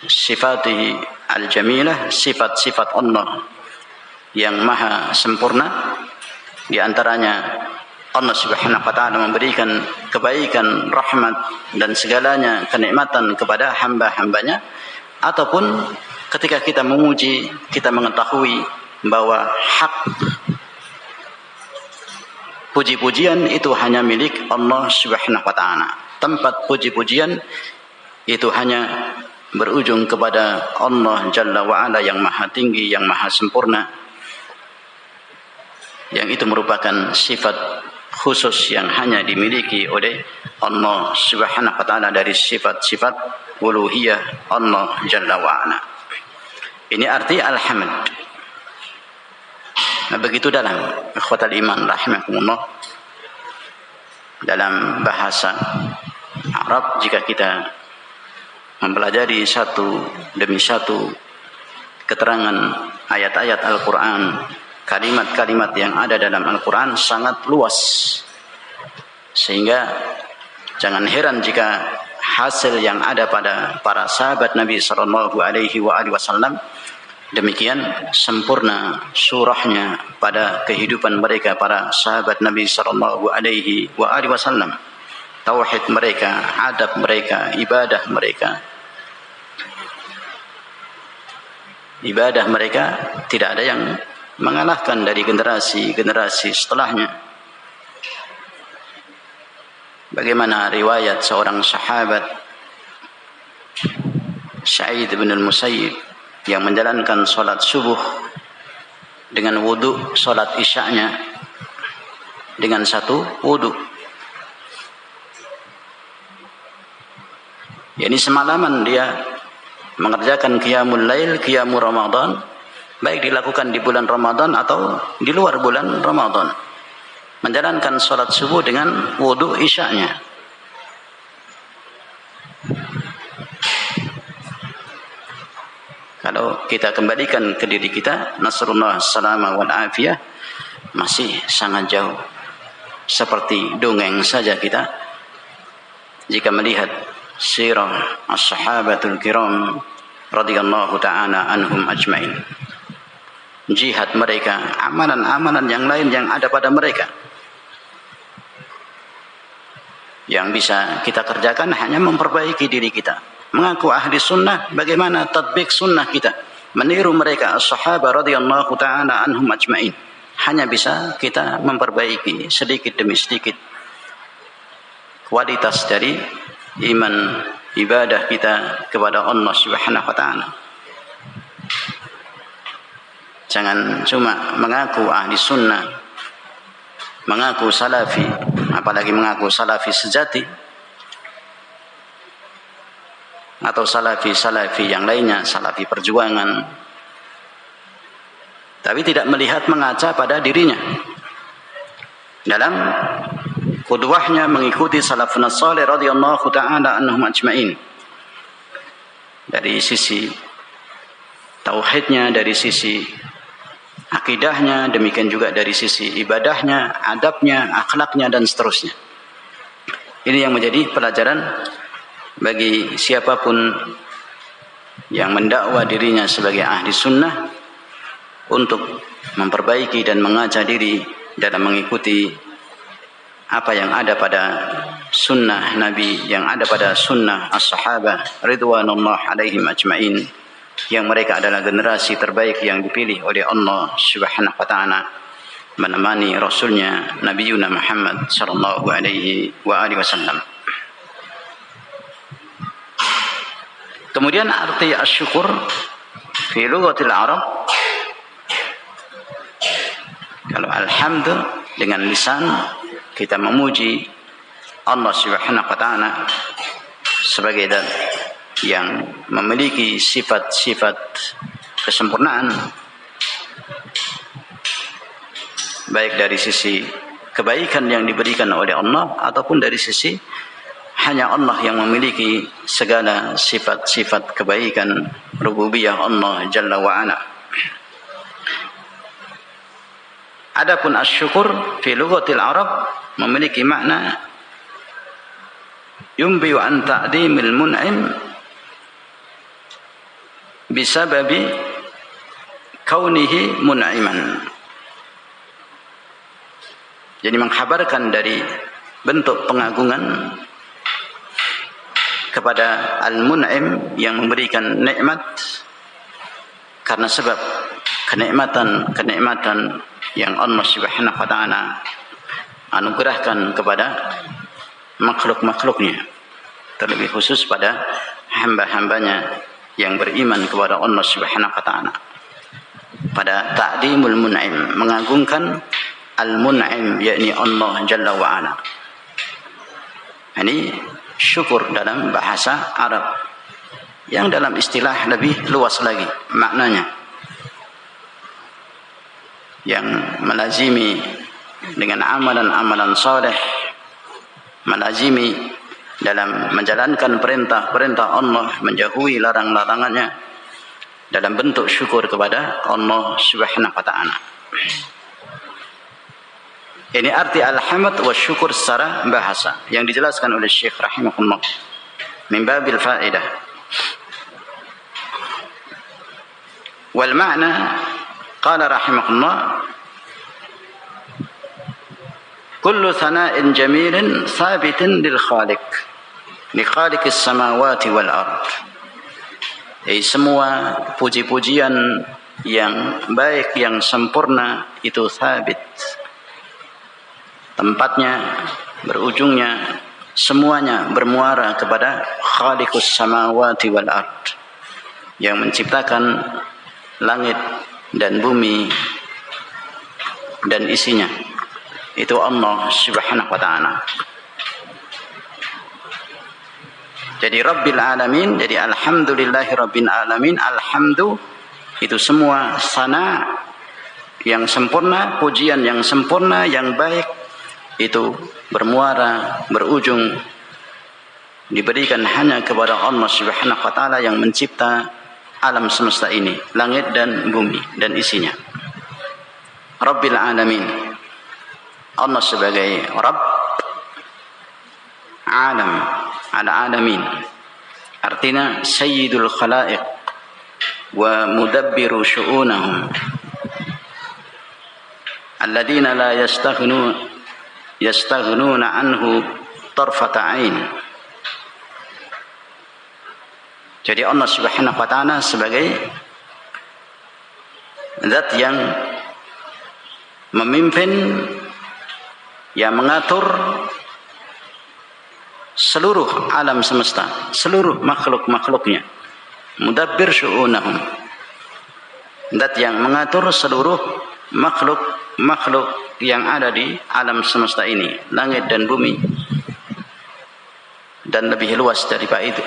sifatihi al-jamilah, sifat-sifat Allah yang maha sempurna. Di antaranya Allah Subhanahu wa taala memberikan kebaikan, rahmat dan segalanya kenikmatan kepada hamba-hambanya. Ataupun ketika kita memuji, kita mengetahui bahwa hak puji-pujian itu hanya milik Allah Subhanahu wa taala. Tempat puji-pujian itu hanya berujung kepada Allah Jalla wa Ala yang maha tinggi, yang maha sempurna, yang itu merupakan sifat khusus yang hanya dimiliki oleh Allah Subhanahu wa taala dari sifat-sifat uluhiyah Allah Jalla wa Ala. Ini arti alhamd. Nah, begitu dalam ikhwatal iman rahimakumullah, dalam bahasa Arab, jika kita mempelajari satu demi satu keterangan ayat-ayat Al-Quran, kalimat-kalimat yang ada dalam Al-Quran sangat luas, sehingga jangan heran jika hasil yang ada pada para sahabat Nabi sallallahu alaihi wasallam demikian sempurna surahnya pada kehidupan mereka, para sahabat Nabi sallallahu alaihi wasallam, tauhid mereka, adab mereka, ibadah mereka tidak ada yang mengalahkan dari generasi-generasi setelahnya. Bagaimana riwayat seorang sahabat, Sa'id bin al-Musayyib, yang menjalankan salat subuh dengan wudu salat isya'nya dengan satu wudu. Yani semalaman dia mengerjakan qiyamul lail, qiyamul Ramadan, baik dilakukan di bulan Ramadan atau di luar bulan Ramadan, menjalankan salat subuh dengan wudu isya'nya. Kalau kita kembalikan ke diri kita, nasrullah salama wal afiyah, masih sangat jauh. Seperti dongeng saja kita jika melihat sirah as-sahabatul kiram radhiyallahu ta'ala anhum ajmain. Jihad mereka, amalan-amalan yang lain yang ada pada mereka, yang bisa kita kerjakan hanya memperbaiki diri kita. Mengaku ahli sunnah, bagaimana tatbik sunnah kita, meniru mereka as-sahabah radhiyallahu ta'ala anhum ajmain. Hanya bisa kita memperbaiki sedikit demi sedikit kualitas dari iman ibadah kita kepada Allah Subhanahu wa taala. Jangan cuma mengaku ahli sunnah, mengaku salafi, apalagi mengaku salafi sejati, atau salafi yang lainnya, salafi perjuangan, tapi tidak melihat mengaca pada dirinya dalam qudwahnya mengikuti salafun salih radhiyallahu ta'ala anhum ajmain, dari sisi tauhidnya, dari sisi akidahnya, demikian juga dari sisi ibadahnya, adabnya, akhlaknya, dan seterusnya. Ini yang menjadi pelajaran bagi siapapun yang mendakwa dirinya sebagai ahli sunnah untuk memperbaiki dan mengaca diri dalam mengikuti apa yang ada pada sunnah Nabi, yang ada pada sunnah as-sahabah ridwanullah alaihim ajmain, yang mereka adalah generasi terbaik yang dipilih oleh Allah Subhanahu wa ta'ala menemani Rasulnya Nabi Yuna Muhammad sallallahu alaihi wasallam. Kemudian arti asyukur fi lughatil Arab, kalau alhamd dengan lisan kita memuji Allah Subhanahu wa ta'ala sebagai zat yang memiliki sifat-sifat kesempurnaan, baik dari sisi kebaikan yang diberikan oleh Allah ataupun dari sisi hanya Allah yang memiliki segala sifat-sifat kebaikan rububiyah Allah Jalla wa Ala. Adapun asyukur fi lughatil Arab memiliki makna yumbi an ta'dimil mun'im bisababi kaunihi mun'iman. Jadi mengkhabarkan dari bentuk pengagungan kepada al-mun'im yang memberikan nikmat, karena sebab kenikmatan yang Allah Subhanahu wa ta'ala anugerahkan kepada makhluk-makhluknya, terlebih khusus pada hamba-hambanya yang beriman kepada Allah Subhanahu wa ta'ala. Pada ta'dimul mun'im, mengagungkan al-mun'im, yakni Allah Jalla wa Ala. Ini syukur dalam bahasa Arab, yang dalam istilah lebih luas lagi maknanya, yang melazimi dengan amalan-amalan saleh, melazimi dalam menjalankan perintah-perintah Allah, menjauhi larang-larangannya, dalam bentuk syukur kepada Allah Subhanahu wa ta'ala. Ini arti alhamd wa syukur secara bahasa yang dijelaskan oleh Syekh rahimahullah min babil faedah. Wal ma'na qala rahimahullah kullu thana'in jamilin thabitin lil khaliq li khaliqis samawati wal ard. Semua puji-pujian yang baik, yang sempurna itu thabit, tempatnya, berujungnya, semuanya bermuara kepada khaliqus samawati wal ard, yang menciptakan langit dan bumi dan isinya. Itu Allah Subhanahu wa ta'ala. Jadi Rabbil Alamin, jadi Alhamdulillahi Rabbil Alamin. Alhamdu itu semua sana yang sempurna, pujian yang sempurna, yang baik, itu bermuara, berujung, diberikan hanya kepada Allah Subhanahu wa ta'ala yang mencipta alam semesta ini, langit dan bumi dan isinya. Rabbil Alamin. Allah sebagai Rabb alam al-alamin, artinya sayyidul khalaiq wa mudabbiru syu'unahum alladzina la yastaghnuna anhu tarfata ain. Jadi Allah Subhanahu wa taala sebagai zat yang memimpin, yang mengatur seluruh alam semesta, seluruh makhluk-makhluknya. Mudabbir syu'unahum, zat yang mengatur seluruh makhluk yang ada di alam semesta ini, langit dan bumi, dan lebih luas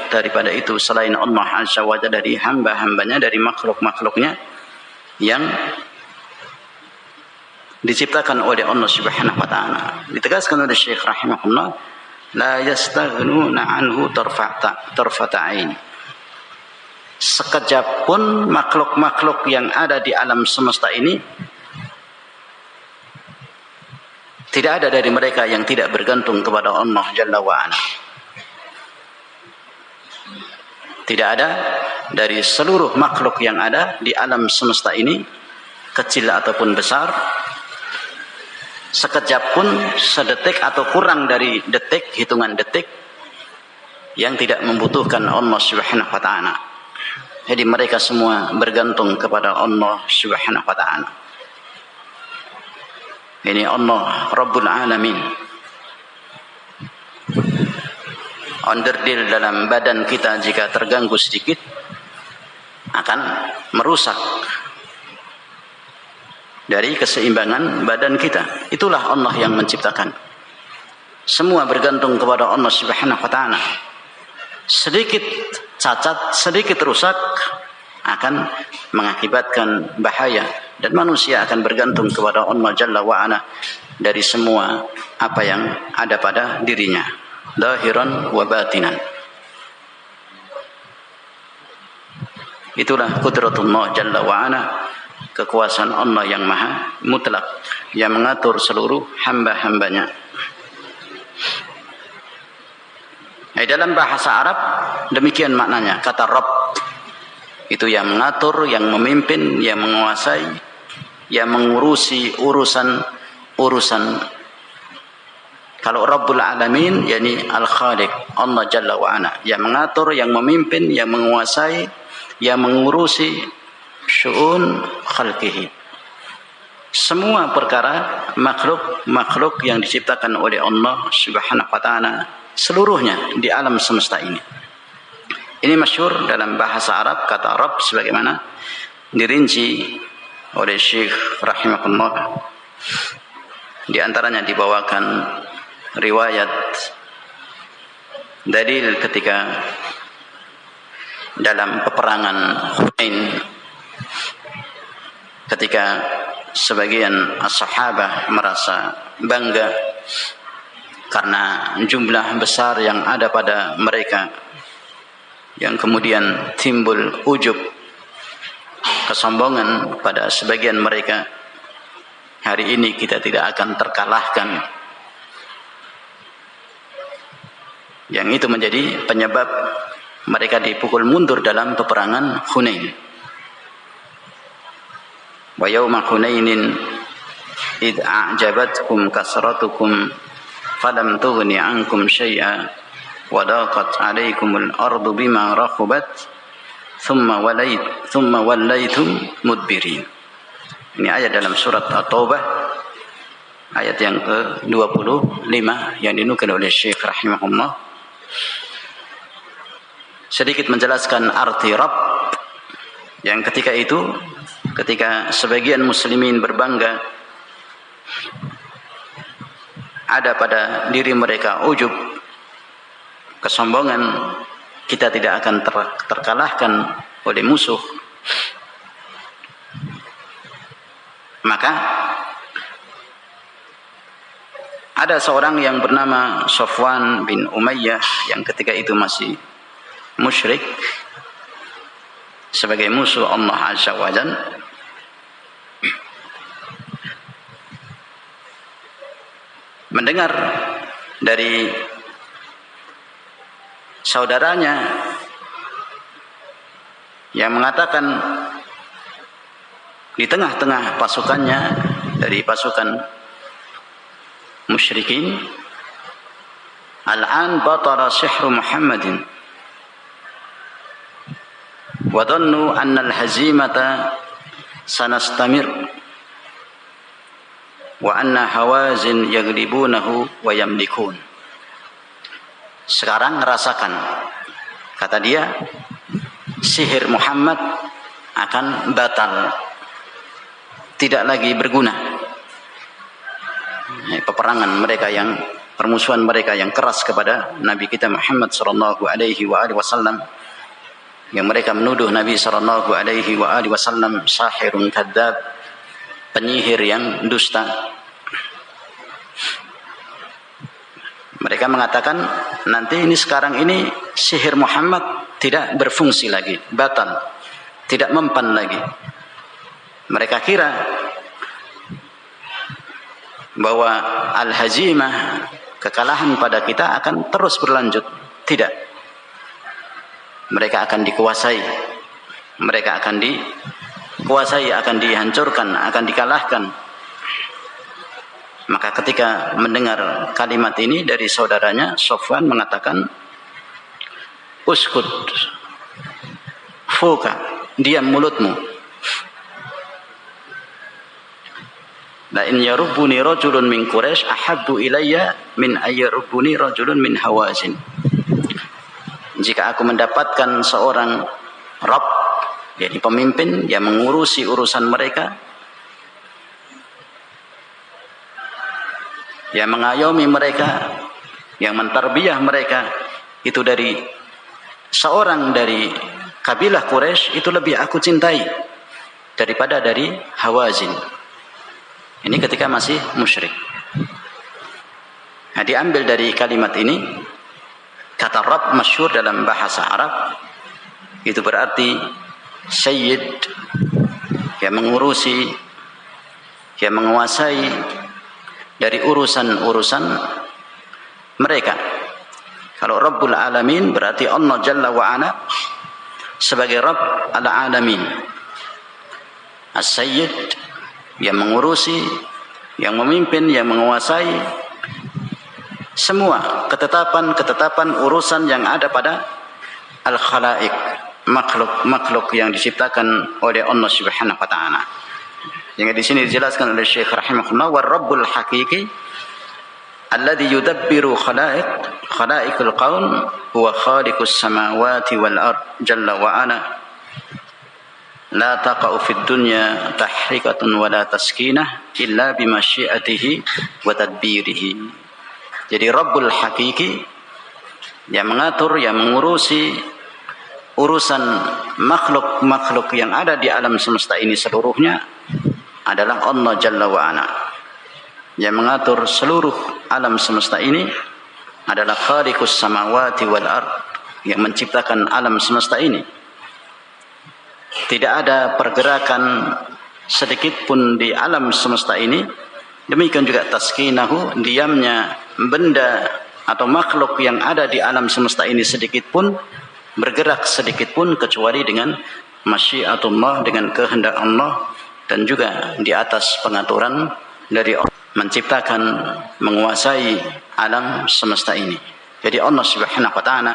daripada itu selain Allah Azza wa Jalla, dari hamba-hambanya, dari makhluk-makhluknya yang diciptakan oleh Allah Subhanahu wa taala. Ditegaskan oleh Syekh rahimahullah, la yastaghnuna anhu tarfata ain. Sekejap pun makhluk-makhluk yang ada di alam semesta ini tidak ada dari mereka yang tidak bergantung kepada Allah Jalla wa Ala. Tidak ada dari seluruh makhluk yang ada di alam semesta ini, kecil ataupun besar, sekejap pun, sedetik atau kurang dari detik, hitungan detik, yang tidak membutuhkan Allah Subhanahu wa taala. Jadi mereka semua bergantung kepada Allah Subhanahu wa taala. Ini Allah Rabbul Alamin. Onderdil dalam badan kita jika terganggu sedikit akan merusak dari keseimbangan badan kita. Itulah Allah yang menciptakan. Semua bergantung kepada Allah Subhanahu wa taala. Sedikit cacat, sedikit rusak akan mengakibatkan bahaya, dan manusia akan bergantung kepada Allah Jalla wa Ala dari semua apa yang ada pada dirinya, zahiran wa batinan. Itulah qudratullah Jalla wa Ala, kekuasaan Allah yang maha mutlak, yang mengatur seluruh hamba-hambanya. Dalam bahasa Arab demikian maknanya kata Rabb. Itu yang mengatur, yang memimpin, yang menguasai, yang mengurusi urusan. Kalau Rabbul Alamin, yakni Al-Khaliq, Allah Jalla wa Ala, yang mengatur, yang memimpin, yang menguasai, yang mengurusi syu'un khalqihi. Semua perkara makhluk yang diciptakan oleh Allah Subhanahu wa taala, seluruhnya di alam semesta ini. Ini masyhur dalam bahasa Arab kata Rabb, sebagaimana dirinci oleh Syekh rahimahullah. Di antaranya dibawakan riwayat dalil ketika dalam peperangan Hunain, ketika sebagian as-sahabah merasa bangga karena jumlah besar yang ada pada mereka, yang kemudian timbul ujub, kesombongan pada sebagian mereka. Hari ini kita tidak akan terkalahkan. Yang itu menjadi penyebab mereka dipukul mundur dalam peperangan Hunain. Wa yawma Hunainin id a'jabatkum kasratukum falam tughni ankum syai'a wa daqat 'alaikumul ardu bima rahabat thumma wallaytum mudbirin. Ini ayat dalam surat At-Taubah, ayat yang ke-25 yang dinukil oleh Syekh rahimahullah. Sedikit menjelaskan arti Rabb, yang ketika itu, ketika sebagian muslimin berbangga, ada pada diri mereka ujub, kesombongan, kita tidak akan terkalahkan oleh musuh, maka ada seorang yang bernama Safwan bin Umayyah yang ketika itu masih musyrik, sebagai musuh Allah Azza wa Jalla. mendengar dari saudaranya yang mengatakan di tengah-tengah pasukannya dari pasukan musyrikin, "Al-an batara sihru Muhammadin wa dhannu anna al-hazimata sanastamir wa anna Hawazin yaghlibunahu wa yamlikun." Sekarang rasakan, kata dia, sihir Muhammad akan batal, tidak lagi berguna. Peperangan mereka yang permusuhan mereka yang keras kepada Nabi kita Muhammad sallallahu alaihi wasallam, yang mereka menuduh Nabi sallallahu alaihi wasallam sahirun kadzab, penyihir yang dusta. Mereka mengatakan nanti ini sekarang ini sihir Muhammad tidak berfungsi lagi, batal, tidak mempan lagi. Mereka kira bahwa al-hazimah, kekalahan pada kita akan terus berlanjut. Tidak. Mereka akan dikuasai. Mereka akan dikuasai, akan dihancurkan, akan dikalahkan. Maka ketika mendengar kalimat ini dari saudaranya, Sofwan mengatakan, "Uskut, fuka, diam mulutmu. La in yarubbuni rajulun min Quraisy ahabbu ilayya min ayyarubbuni rajulun min Hawazin." Jika aku mendapatkan seorang Rabb, yakni pemimpin yang mengurusi urusan mereka, yang mengayomi mereka, yang mentarbiyah mereka, itu dari seorang dari kabilah Quraisy, itu lebih aku cintai daripada dari Hawazin. Ini ketika masih musyrik. Nah, diambil dari kalimat ini, kata Rabb masyhur dalam bahasa Arab, itu berarti sayyid, yang mengurusi, yang menguasai dari urusan-urusan mereka. Kalau Rabbul Alamin berarti Allah Jalla wa'ala sebagai Rabb al-Alamin. As-Sayyid, yang mengurusi, yang memimpin, yang menguasai semua ketetapan-ketetapan urusan yang ada pada al-khalaik, makhluk-makhluk yang diciptakan oleh Allah Subhanahu wa taala. Yang di sini dijelaskan oleh Syekh rahimahullah, "Wa Rabbul haqiqi alladhi yudabbiru khalaiqul qaum huwa khaliqus samawati wal ard jalla wa ala la taqa'u fid dunya tahrikatun wa la taskinah illa bi masyiatihi wa tadbirihi." Jadi Rabbul haqiqi, yang mengatur, yang mengurusi urusan makhluk-makhluk yang ada di alam semesta ini seluruhnya adalah Allah Jalla wa'ala. Yang mengatur seluruh alam semesta ini adalah khaliqus samawati wal ard, yang menciptakan alam semesta ini. Tidak ada pergerakan sedikit pun di alam semesta ini. Demikian juga taskinahu, diamnya benda atau makhluk yang ada di alam semesta ini sedikit pun, bergerak sedikit pun, kecuali dengan masyiatullah, dengan kehendak Allah, dan juga di atas pengaturan dari Allah menciptakan, menguasai alam semesta ini. Jadi Allah Subhanahu wa taala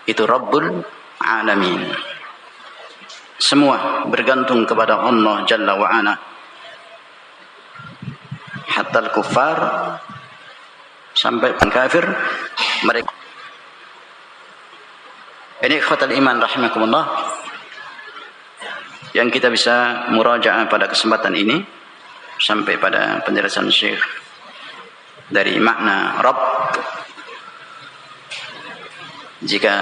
itu Rabbul Alamin. Semua bergantung kepada Allah Jalla wa ala. Hatta al-kuffar, sampai kafir mereka. Ini ikhwatal iman rahimakumullah, yang kita bisa murajaah pada kesempatan ini sampai pada penjelasan Syekh dari makna Rabb. Jika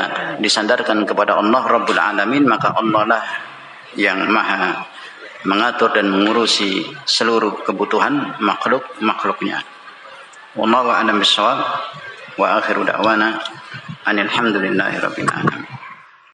disandarkan kepada Allah Rabbul Alamin, maka Allah lah yang maha mengatur dan mengurusi seluruh kebutuhan makhluk-makhluknya. Wallahu a'lam bishawab, wa akhiru da'wana anil hamdulillahi rabbil alamin.